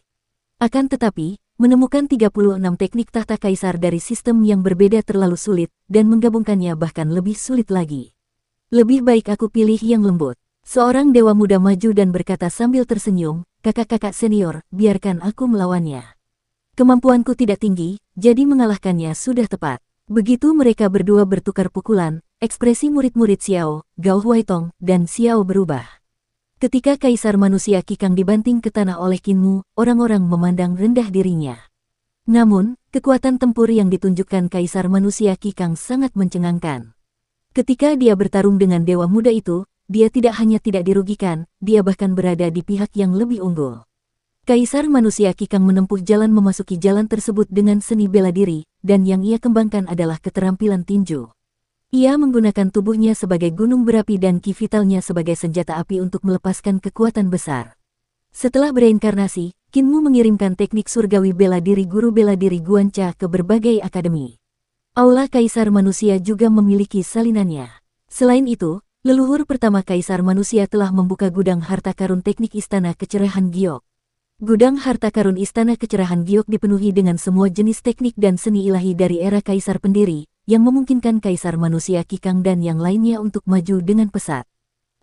Akan tetapi, menemukan 36 teknik tahta kaisar dari sistem yang berbeda terlalu sulit, dan menggabungkannya bahkan lebih sulit lagi. Lebih baik aku pilih yang lembut. Seorang dewa muda maju dan berkata sambil tersenyum, kakak-kakak senior, biarkan aku melawannya. Kemampuanku tidak tinggi, jadi mengalahkannya sudah tepat. Begitu mereka berdua bertukar pukulan, ekspresi murid-murid Xiao, Gao Huaitong, dan Xiao berubah. Ketika Kaisar Manusia Qikang dibanting ke tanah oleh Qin Mu, orang-orang memandang rendah dirinya. Namun, kekuatan tempur yang ditunjukkan Kaisar Manusia Qikang sangat mencengangkan. Ketika dia bertarung dengan dewa muda itu, dia tidak hanya tidak dirugikan, dia bahkan berada di pihak yang lebih unggul. Kaisar Manusia Qikang menempuh jalan memasuki jalan tersebut dengan seni bela diri, dan yang ia kembangkan adalah keterampilan tinju. Ia menggunakan tubuhnya sebagai gunung berapi dan ki vitalnya sebagai senjata api untuk melepaskan kekuatan besar. Setelah bereinkarnasi, Qin Mu mengirimkan teknik surgawi bela diri guru bela diri Guancha ke berbagai akademi. Aula Kaisar Manusia juga memiliki salinannya. Selain itu, leluhur pertama Kaisar Manusia telah membuka gudang harta karun teknik Istana Kecerahan Giok. Gudang harta karun Istana Kecerahan Giok dipenuhi dengan semua jenis teknik dan seni ilahi dari era Kaisar Pendiri, yang memungkinkan Kaisar Manusia Qikang dan yang lainnya untuk maju dengan pesat.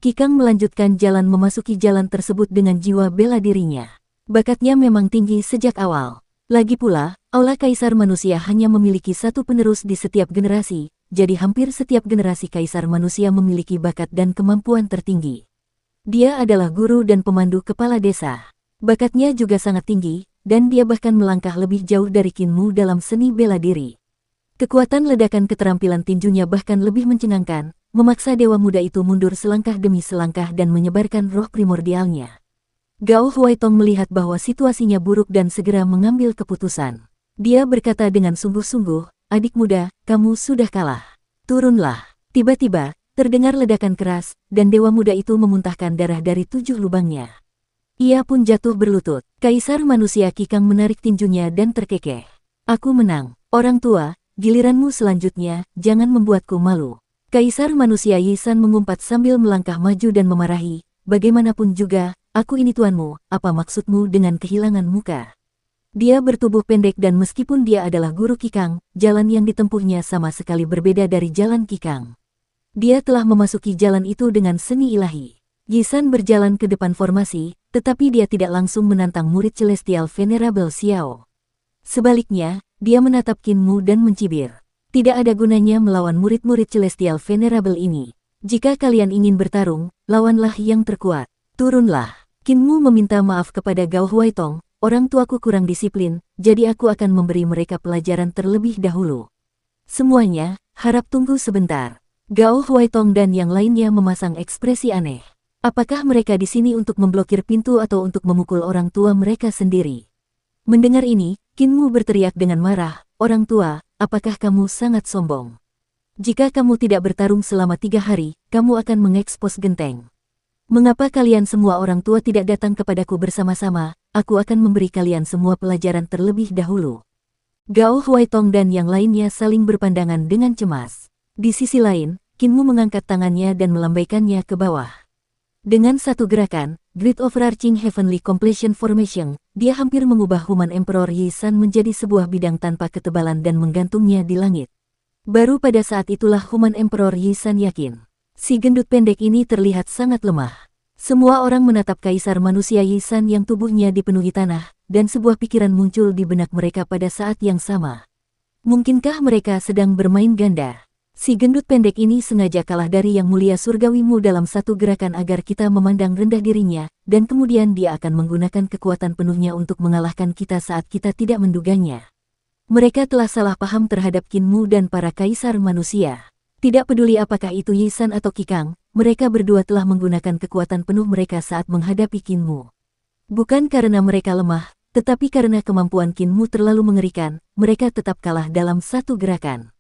Qikang melanjutkan jalan memasuki jalan tersebut dengan jiwa bela dirinya. Bakatnya memang tinggi sejak awal. Lagi pula, Aula Kaisar Manusia hanya memiliki satu penerus di setiap generasi, jadi hampir setiap generasi Kaisar Manusia memiliki bakat dan kemampuan tertinggi. Dia adalah guru dan pemandu kepala desa. Bakatnya juga sangat tinggi, dan dia bahkan melangkah lebih jauh dari Qin Mu dalam seni bela diri. Kekuatan ledakan keterampilan tinjunya bahkan lebih mencengangkan, memaksa dewa muda itu mundur selangkah demi selangkah dan menyebarkan roh primordialnya. Gao Huaitong melihat bahwa situasinya buruk dan segera mengambil keputusan. Dia berkata dengan sungguh-sungguh, adik muda, kamu sudah kalah. Turunlah. Tiba-tiba, terdengar ledakan keras, dan dewa muda itu memuntahkan darah dari 7 lubangnya. Ia pun jatuh berlutut. Kaisar Manusia Qikang menarik tinjunya dan terkekeh. Aku menang. Orang tua, giliranmu selanjutnya, jangan membuatku malu. Kaisar Manusia Yisan mengumpat sambil melangkah maju dan memarahi, bagaimanapun juga, aku ini tuanmu, apa maksudmu dengan kehilangan muka? Dia bertubuh pendek dan meskipun dia adalah guru Qikang, jalan yang ditempuhnya sama sekali berbeda dari jalan Qikang. Dia telah memasuki jalan itu dengan seni ilahi. Yisan berjalan ke depan formasi, tetapi dia tidak langsung menantang murid Celestial Venerable Xiao. Sebaliknya, dia menatap Qin Mu dan mencibir. Tidak ada gunanya melawan murid-murid Celestial Venerable ini. Jika kalian ingin bertarung, lawanlah yang terkuat. Turunlah. Qin Mu meminta maaf kepada Gao Huaitong, orang tuaku kurang disiplin, jadi aku akan memberi mereka pelajaran terlebih dahulu. Semuanya, harap tunggu sebentar. Gao Huaitong dan yang lainnya memasang ekspresi aneh. Apakah mereka di sini untuk memblokir pintu atau untuk memukul orang tua mereka sendiri? Mendengar ini, Qin Mu berteriak dengan marah, orang tua, apakah kamu sangat sombong? Jika kamu tidak bertarung selama 3 hari, kamu akan mengekspos genteng. Mengapa kalian semua orang tua tidak datang kepadaku bersama-sama? Aku akan memberi kalian semua pelajaran terlebih dahulu. Gao Huaitong dan yang lainnya saling berpandangan dengan cemas. Di sisi lain, Qin Mu mengangkat tangannya dan melambaikannya ke bawah. Dengan satu gerakan, Great Overarching Heavenly Completion Formation, dia hampir mengubah Human Emperor Yisan menjadi sebuah bidang tanpa ketebalan dan menggantungnya di langit. Baru pada saat itulah Human Emperor Yisan yakin. Si gendut pendek ini terlihat sangat lemah. Semua orang menatap Kaisar Manusia Yisan yang tubuhnya dipenuhi tanah, dan sebuah pikiran muncul di benak mereka pada saat yang sama. Mungkinkah mereka sedang bermain ganda? Si gendut pendek ini sengaja kalah dari Yang Mulia Surgawimu dalam satu gerakan agar kita memandang rendah dirinya, dan kemudian dia akan menggunakan kekuatan penuhnya untuk mengalahkan kita saat kita tidak menduganya. Mereka telah salah paham terhadap Kinmu dan para kaisar manusia. Tidak peduli apakah itu Yi San atau Kikang, mereka berdua telah menggunakan kekuatan penuh mereka saat menghadapi Kinmu. Bukan karena mereka lemah, tetapi karena kemampuan Kinmu terlalu mengerikan, mereka tetap kalah dalam satu gerakan.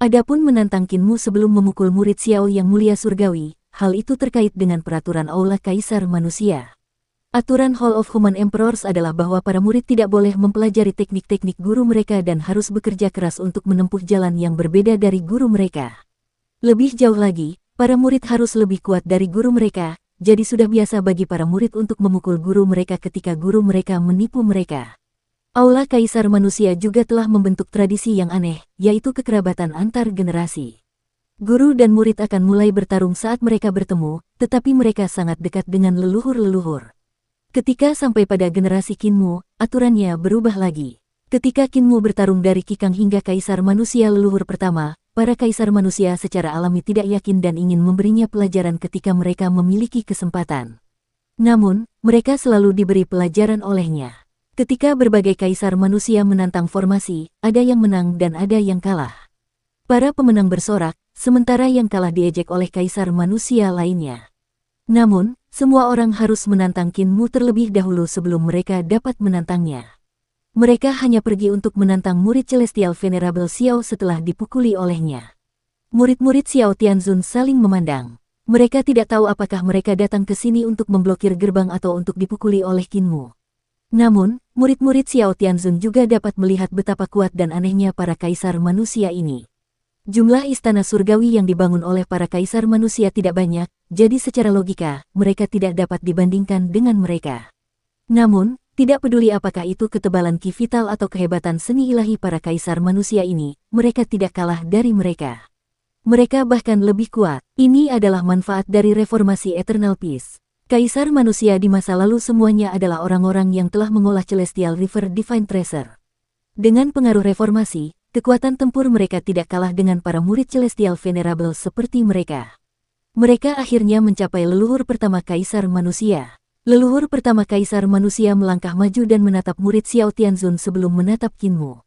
Adapun menantang Kinmu sebelum memukul murid Xiao Yang Mulia Surgawi, hal itu terkait dengan peraturan Aula Kaisar Manusia. Aturan Hall of Human Emperors adalah bahwa para murid tidak boleh mempelajari teknik-teknik guru mereka dan harus bekerja keras untuk menempuh jalan yang berbeda dari guru mereka. Lebih jauh lagi, para murid harus lebih kuat dari guru mereka, jadi sudah biasa bagi para murid untuk memukul guru mereka ketika guru mereka menipu mereka. Aula Kaisar Manusia juga telah membentuk tradisi yang aneh, yaitu kekerabatan antar generasi. Guru dan murid akan mulai bertarung saat mereka bertemu, tetapi mereka sangat dekat dengan leluhur-leluhur. Ketika sampai pada generasi Kinmu, aturannya berubah lagi. Ketika Kinmu bertarung dari Kikang hingga Kaisar Manusia leluhur pertama, para Kaisar Manusia secara alami tidak yakin dan ingin memberinya pelajaran ketika mereka memiliki kesempatan. Namun, mereka selalu diberi pelajaran olehnya. Ketika berbagai kaisar manusia menantang formasi, ada yang menang dan ada yang kalah. Para pemenang bersorak, sementara yang kalah diejek oleh kaisar manusia lainnya. Namun, semua orang harus menantang Kinmu terlebih dahulu sebelum mereka dapat menantangnya. Mereka hanya pergi untuk menantang murid Celestial Venerable Xiao setelah dipukuli olehnya. Murid-murid Xiao Tianzun saling memandang. Mereka tidak tahu apakah mereka datang ke sini untuk memblokir gerbang atau untuk dipukuli oleh Kinmu. Namun, murid-murid Xiao Tianzun juga dapat melihat betapa kuat dan anehnya para kaisar manusia ini. Jumlah istana surgawi yang dibangun oleh para kaisar manusia tidak banyak, jadi secara logika, mereka tidak dapat dibandingkan dengan mereka. Namun, tidak peduli apakah itu ketebalan ki vital atau kehebatan seni ilahi para kaisar manusia ini, mereka tidak kalah dari mereka. Mereka bahkan lebih kuat. Ini adalah manfaat dari reformasi Eternal Peace. Kaisar manusia di masa lalu semuanya adalah orang-orang yang telah mengolah Celestial River Divine Treasure. Dengan pengaruh reformasi, kekuatan tempur mereka tidak kalah dengan para murid Celestial Venerable seperti mereka. Mereka akhirnya mencapai leluhur pertama Kaisar Manusia. Leluhur pertama Kaisar Manusia melangkah maju dan menatap murid Xiao Tianzun sebelum menatap Kinmu.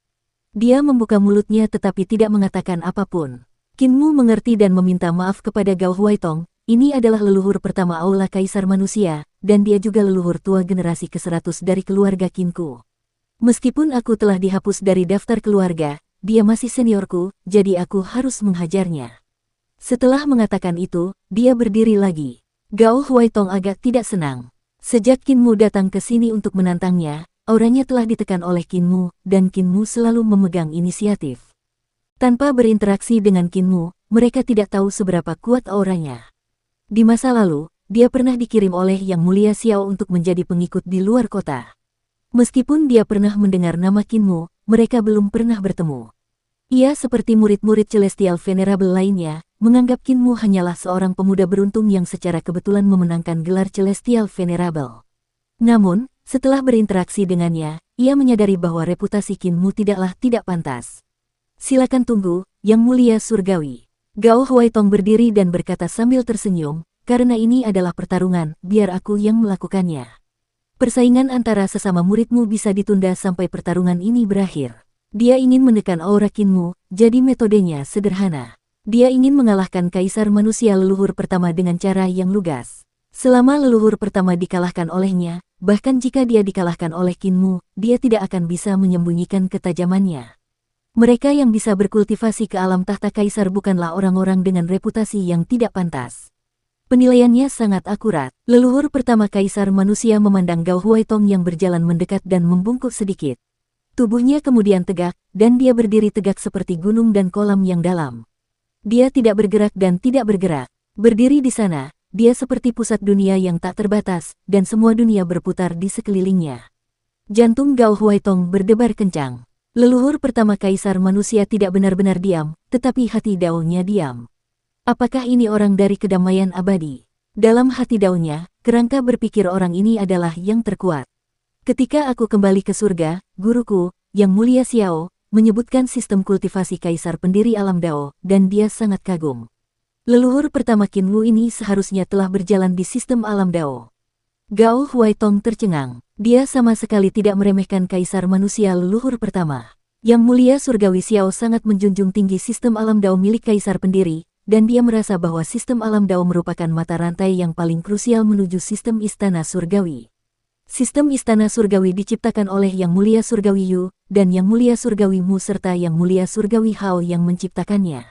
Dia membuka mulutnya tetapi tidak mengatakan apapun. Kinmu mengerti dan meminta maaf kepada Gao Huaitong. Ini adalah leluhur pertama Aula Kaisar Manusia, dan dia juga leluhur tua generasi ke-100 dari keluarga Kinku. Meskipun aku telah dihapus dari daftar keluarga, dia masih seniorku, jadi aku harus menghajarnya. Setelah mengatakan itu, dia berdiri lagi. Gao Huaitong agak tidak senang. Sejak Kinmu datang ke sini untuk menantangnya, auranya telah ditekan oleh Kinmu, dan Kinmu selalu memegang inisiatif. Tanpa berinteraksi dengan Kinmu, mereka tidak tahu seberapa kuat auranya. Di masa lalu, dia pernah dikirim oleh Yang Mulia Xiao untuk menjadi pengikut di luar kota. Meskipun dia pernah mendengar nama Kinmu, mereka belum pernah bertemu. Ia seperti murid-murid Celestial Venerable lainnya, menganggap Kinmu hanyalah seorang pemuda beruntung yang secara kebetulan memenangkan gelar Celestial Venerable. Namun, setelah berinteraksi dengannya, ia menyadari bahwa reputasi Kinmu tidaklah tidak pantas. Silakan tunggu, Yang Mulia Surgawi. Gao Huaitong berdiri dan berkata sambil tersenyum, karena ini adalah pertarungan, biar aku yang melakukannya. Persaingan antara sesama muridmu bisa ditunda sampai pertarungan ini berakhir. Dia ingin menekan aura Kinmu, jadi metodenya sederhana. Dia ingin mengalahkan Kaisar Manusia leluhur pertama dengan cara yang lugas. Selama leluhur pertama dikalahkan olehnya, bahkan jika dia dikalahkan oleh Kinmu, dia tidak akan bisa menyembunyikan ketajamannya. Mereka yang bisa berkultivasi ke alam tahta kaisar bukanlah orang-orang dengan reputasi yang tidak pantas. Penilaiannya sangat akurat. Leluhur pertama Kaisar Manusia memandang Gao Huaitong yang berjalan mendekat dan membungkuk sedikit. Tubuhnya kemudian tegak, dan dia berdiri tegak seperti gunung dan kolam yang dalam. Dia tidak bergerak dan tidak bergerak. Berdiri di sana, dia seperti pusat dunia yang tak terbatas, dan semua dunia berputar di sekelilingnya. Jantung Gao Huaitong berdebar kencang. Leluhur pertama Kaisar Manusia tidak benar-benar diam, tetapi hati daunnya diam. Apakah ini orang dari kedamaian abadi? Dalam hati daunnya, kerangka berpikir orang ini adalah yang terkuat. Ketika aku kembali ke surga, guruku, Yang Mulia Xiao, menyebutkan sistem kultivasi kaisar pendiri alam Dao, dan dia sangat kagum. Leluhur pertama Qin Wu ini seharusnya telah berjalan di sistem alam Dao. Gao Huaitong tercengang. Dia sama sekali tidak meremehkan kaisar manusia leluhur pertama. Yang mulia surgawi Xiao sangat menjunjung tinggi sistem alam Dao milik kaisar pendiri, dan dia merasa bahwa sistem alam Dao merupakan mata rantai yang paling krusial menuju sistem istana surgawi. Sistem istana surgawi diciptakan oleh Yang Mulia Surgawi Yu, dan Yang Mulia Surgawi Mu serta Yang Mulia Surgawi Hao yang menciptakannya.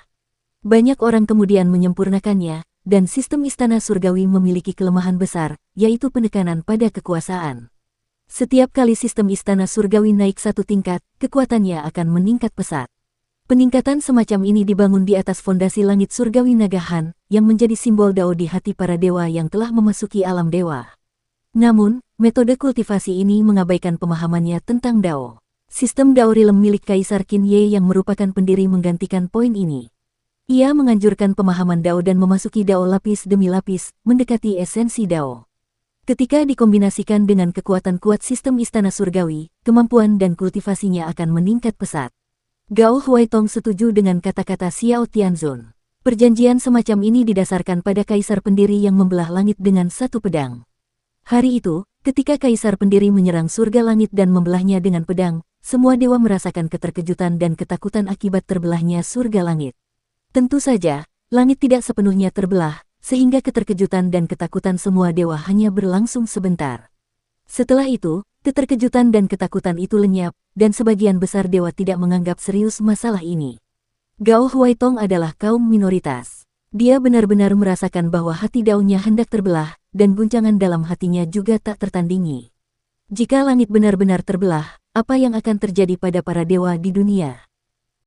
Banyak orang kemudian menyempurnakannya, dan sistem istana surgawi memiliki kelemahan besar, yaitu penekanan pada kekuasaan. Setiap kali sistem istana surgawi naik satu tingkat, kekuatannya akan meningkat pesat. Peningkatan semacam ini dibangun di atas fondasi langit surgawi naga Han, yang menjadi simbol Dao di hati para dewa yang telah memasuki alam dewa. Namun, metode kultivasi ini mengabaikan pemahamannya tentang Dao. Sistem Dao Realm milik Kaisar Qin Ye yang merupakan pendiri menggantikan poin ini. Ia menganjurkan pemahaman Dao dan memasuki Dao lapis demi lapis, mendekati esensi Dao. Ketika dikombinasikan dengan kekuatan kuat sistem istana surgawi, kemampuan dan kultivasinya akan meningkat pesat. Gao Huaitong setuju dengan kata-kata Xiao Tianzun. Perjanjian semacam ini didasarkan pada kaisar pendiri yang membelah langit dengan satu pedang. Hari itu, ketika kaisar pendiri menyerang surga langit dan membelahnya dengan pedang, semua dewa merasakan keterkejutan dan ketakutan akibat terbelahnya surga langit. Tentu saja, langit tidak sepenuhnya terbelah, sehingga keterkejutan dan ketakutan semua dewa hanya berlangsung sebentar. Setelah itu, keterkejutan dan ketakutan itu lenyap, dan sebagian besar dewa tidak menganggap serius masalah ini. Gao Huaitong adalah kaum minoritas. Dia benar-benar merasakan bahwa hati Dao-nya hendak terbelah, dan guncangan dalam hatinya juga tak tertandingi. Jika langit benar-benar terbelah, apa yang akan terjadi pada para dewa di dunia?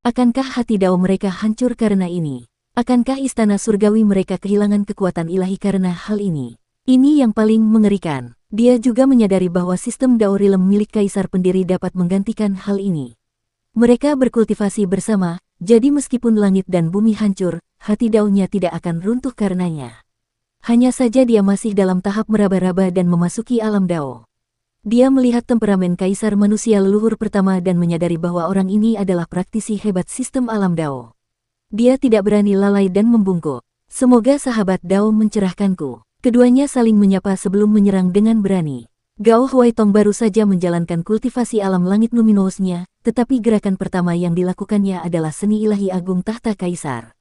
Akankah hati Dao mereka hancur karena ini? Akankah istana surgawi mereka kehilangan kekuatan ilahi karena hal ini? Ini yang paling mengerikan. Dia juga menyadari bahwa sistem Dao Realm milik kaisar pendiri dapat menggantikan hal ini. Mereka berkultivasi bersama, jadi meskipun langit dan bumi hancur, hati Dao-nya tidak akan runtuh karenanya. Hanya saja dia masih dalam tahap meraba-raba dan memasuki alam Dao. Dia melihat temperamen kaisar manusia leluhur pertama dan menyadari bahwa orang ini adalah praktisi hebat sistem alam Dao. Dia tidak berani lalai dan membungkuk. Semoga sahabat Dao mencerahkanku. Keduanya saling menyapa sebelum menyerang dengan berani. Gao Huaitong baru saja menjalankan kultivasi alam langit luminosnya, tetapi gerakan pertama yang dilakukannya adalah seni ilahi agung tahta kaisar.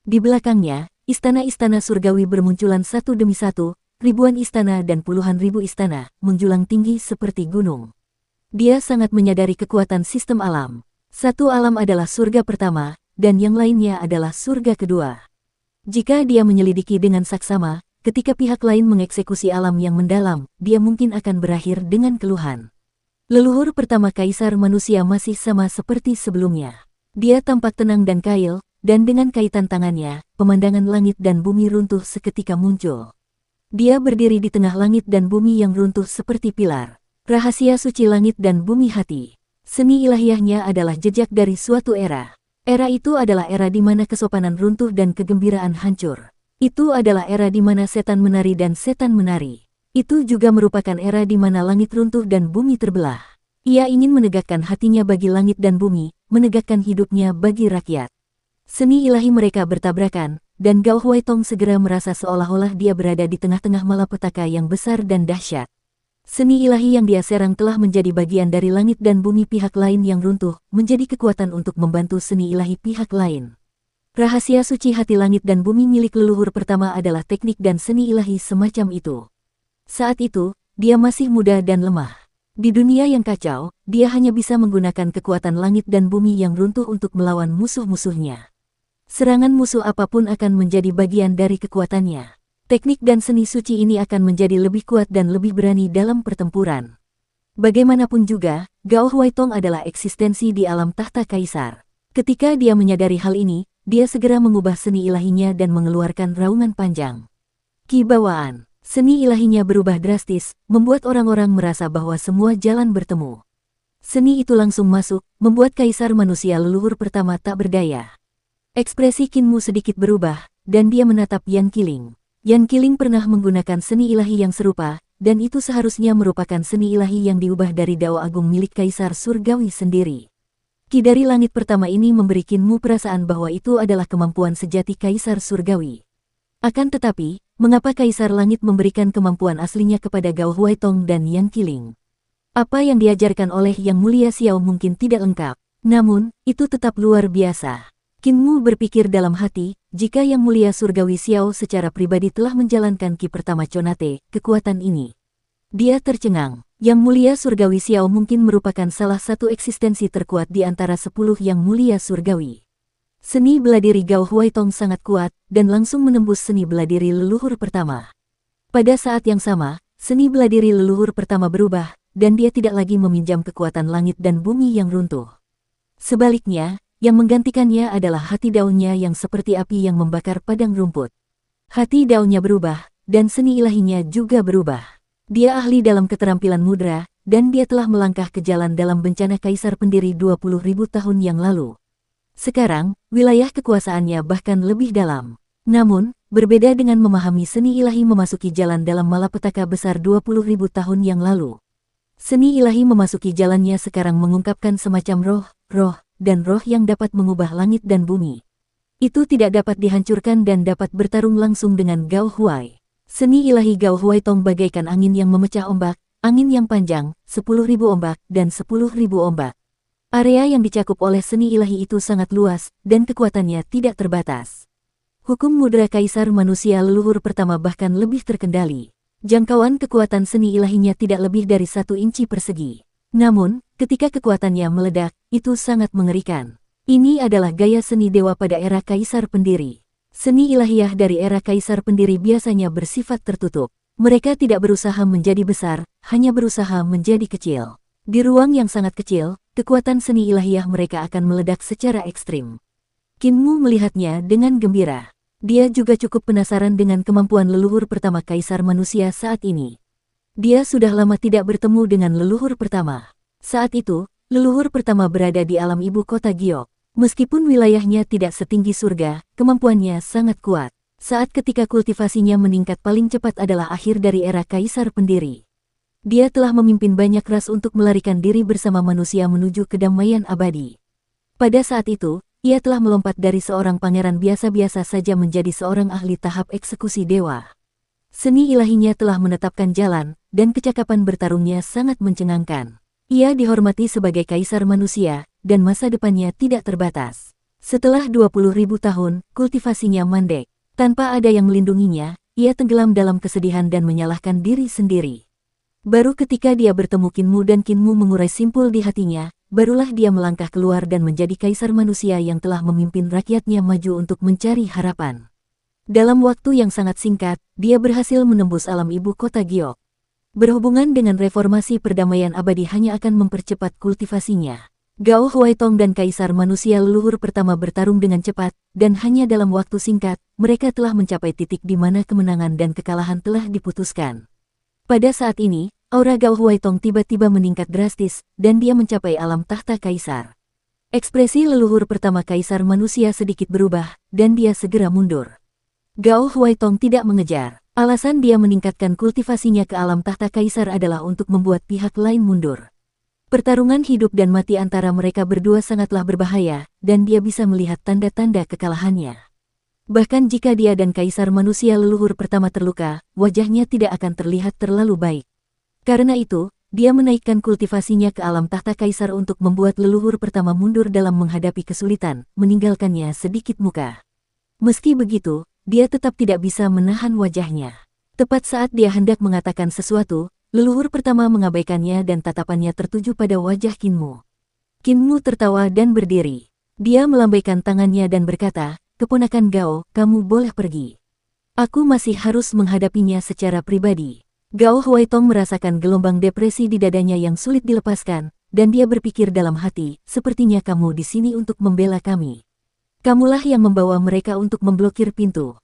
Di belakangnya, istana-istana surgawi bermunculan satu demi satu, ribuan istana dan puluhan ribu istana, menjulang tinggi seperti gunung. Dia sangat menyadari kekuatan sistem alam. Satu alam adalah surga pertama, dan yang lainnya adalah surga kedua. Jika dia menyelidiki dengan saksama, ketika pihak lain mengeksekusi alam yang mendalam, dia mungkin akan berakhir dengan keluhan. Leluhur pertama kaisar manusia masih sama seperti sebelumnya. Dia tampak tenang dan kail, dan dengan kaitan tangannya, pemandangan langit dan bumi runtuh seketika muncul. Dia berdiri di tengah langit dan bumi yang runtuh seperti pilar. Rahasia suci langit dan bumi hati. Seni ilahiyahnya adalah jejak dari suatu era. Era itu adalah era di mana kesopanan runtuh dan kegembiraan hancur. Itu adalah era di mana setan menari dan setan menari. Itu juga merupakan era di mana langit runtuh dan bumi terbelah. Ia ingin menegakkan hatinya bagi langit dan bumi, menegakkan hidupnya bagi rakyat. Seni ilahi mereka bertabrakan, dan Gao Huaitong segera merasa seolah-olah dia berada di tengah-tengah malapetaka yang besar dan dahsyat. Seni ilahi yang dia serang telah menjadi bagian dari langit dan bumi pihak lain yang runtuh, menjadi kekuatan untuk membantu seni ilahi pihak lain. Rahasia suci hati langit dan bumi milik leluhur pertama adalah teknik dan seni ilahi semacam itu. Saat itu, dia masih muda dan lemah. Di dunia yang kacau, dia hanya bisa menggunakan kekuatan langit dan bumi yang runtuh untuk melawan musuh-musuhnya. Serangan musuh apapun akan menjadi bagian dari kekuatannya. Teknik dan seni suci ini akan menjadi lebih kuat dan lebih berani dalam pertempuran. Bagaimanapun juga, Gao Huaitong adalah eksistensi di alam tahta kaisar. Ketika dia menyadari hal ini, dia segera mengubah seni ilahinya dan mengeluarkan raungan panjang. Ki bawaan. Seni ilahinya berubah drastis, membuat orang-orang merasa bahwa semua jalan bertemu. Seni itu langsung masuk, membuat kaisar manusia leluhur pertama tak berdaya. Ekspresi Qin Mu sedikit berubah, dan dia menatap Yan Qiling. Yan Qiling pernah menggunakan seni ilahi yang serupa, dan itu seharusnya merupakan seni ilahi yang diubah dari Dao Agung milik kaisar surgawi sendiri. Ki dari langit pertama ini memberi Kinmu perasaan bahwa itu adalah kemampuan sejati Kaisar Surgawi. Akan tetapi, mengapa Kaisar Langit memberikan kemampuan aslinya kepada Gao Huaitong dan Yang Qiling? Apa yang diajarkan oleh Yang Mulia Xiao mungkin tidak lengkap, namun, itu tetap luar biasa. Kinmu berpikir dalam hati, jika Yang Mulia Surgawi Xiao secara pribadi telah menjalankan Ki pertama Conate, kekuatan ini. Dia tercengang. Yang Mulia Surgawi Xiao mungkin merupakan salah satu eksistensi terkuat di antara 10 Yang Mulia Surgawi. Seni bela diri Gao Huaitong sangat kuat, dan langsung menembus seni bela diri leluhur pertama. Pada saat yang sama, seni bela diri leluhur pertama berubah, dan dia tidak lagi meminjam kekuatan langit dan bumi yang runtuh. Sebaliknya, yang menggantikannya adalah hati daunnya yang seperti api yang membakar padang rumput. Hati daunnya berubah, dan seni ilahinya juga berubah. Dia ahli dalam keterampilan mudra, dan dia telah melangkah ke jalan dalam bencana Kaisar pendiri 20.000 tahun yang lalu. Sekarang, wilayah kekuasaannya bahkan lebih dalam. Namun, berbeda dengan memahami seni ilahi memasuki jalan dalam malapetaka besar 20.000 tahun yang lalu. Seni ilahi memasuki jalannya sekarang mengungkapkan semacam roh yang dapat mengubah langit dan bumi. Itu tidak dapat dihancurkan dan dapat bertarung langsung dengan Gao Huai. Seni ilahi Gao Huaitong bagaikan angin yang memecah ombak, angin yang panjang, 10.000 ombak, dan 10.000 ombak. Area yang dicakup oleh seni ilahi itu sangat luas, dan kekuatannya tidak terbatas. Hukum mudra Kaisar Manusia leluhur pertama bahkan lebih terkendali. Jangkauan kekuatan seni ilahinya tidak lebih dari 1 inci persegi. Namun, ketika kekuatannya meledak, itu sangat mengerikan. Ini adalah gaya seni dewa pada era Kaisar pendiri. Seni ilahiyah dari era Kaisar pendiri biasanya bersifat tertutup. Mereka tidak berusaha menjadi besar, hanya berusaha menjadi kecil. Di ruang yang sangat kecil, kekuatan seni ilahiyah mereka akan meledak secara ekstrim. Kinmu melihatnya dengan gembira. Dia juga cukup penasaran dengan kemampuan leluhur pertama Kaisar Manusia saat ini. Dia sudah lama tidak bertemu dengan leluhur pertama. Saat itu, leluhur pertama berada di alam ibu kota Giok. Meskipun wilayahnya tidak setinggi surga, kemampuannya sangat kuat. Saat ketika kultivasinya meningkat paling cepat adalah akhir dari era Kaisar pendiri. Dia telah memimpin banyak ras untuk melarikan diri bersama manusia menuju kedamaian abadi. Pada saat itu, ia telah melompat dari seorang pangeran biasa-biasa saja menjadi seorang ahli tahap eksekusi dewa. Seni ilahinya telah menetapkan jalan, dan kecakapan bertarungnya sangat mencengangkan. Ia dihormati sebagai Kaisar Manusia, dan masa depannya tidak terbatas. Setelah 20.000 tahun, kultivasinya mandek. Tanpa ada yang melindunginya, ia tenggelam dalam kesedihan dan menyalahkan diri sendiri. Baru ketika dia bertemu Kinmu dan Kinmu mengurai simpul di hatinya, barulah dia melangkah keluar dan menjadi Kaisar Manusia yang telah memimpin rakyatnya maju untuk mencari harapan. Dalam waktu yang sangat singkat, dia berhasil menembus alam ibu kota Giok. Berhubungan dengan reformasi perdamaian abadi hanya akan mempercepat kultivasinya. Gao Huaitong dan Kaisar Manusia leluhur pertama bertarung dengan cepat, dan hanya dalam waktu singkat, mereka telah mencapai titik di mana kemenangan dan kekalahan telah diputuskan. Pada saat ini, aura Gao Huaitong tiba-tiba meningkat drastis, dan dia mencapai alam tahta Kaisar. Ekspresi leluhur pertama Kaisar Manusia sedikit berubah, dan dia segera mundur. Gao Huaitong tidak mengejar. Alasan dia meningkatkan kultivasinya ke alam tahta Kaisar adalah untuk membuat pihak lain mundur. Pertarungan hidup dan mati antara mereka berdua sangatlah berbahaya, dan dia bisa melihat tanda-tanda kekalahannya. Bahkan jika dia dan Kaisar Manusia leluhur pertama terluka, wajahnya tidak akan terlihat terlalu baik. Karena itu, dia menaikkan kultivasinya ke alam tahta Kaisar untuk membuat leluhur pertama mundur dalam menghadapi kesulitan, meninggalkannya sedikit muka. Meski begitu, dia tetap tidak bisa menahan wajahnya. Tepat saat dia hendak mengatakan sesuatu, leluhur pertama mengabaikannya dan tatapannya tertuju pada wajah Kinmu. Kinmu tertawa dan berdiri. Dia melambaikan tangannya dan berkata, "Keponakan Gao, kamu boleh pergi. Aku masih harus menghadapinya secara pribadi." Gao Huaitong merasakan gelombang depresi di dadanya yang sulit dilepaskan, dan dia berpikir dalam hati, "Sepertinya kamu di sini untuk membela kami. Kamulah yang membawa mereka untuk memblokir pintu."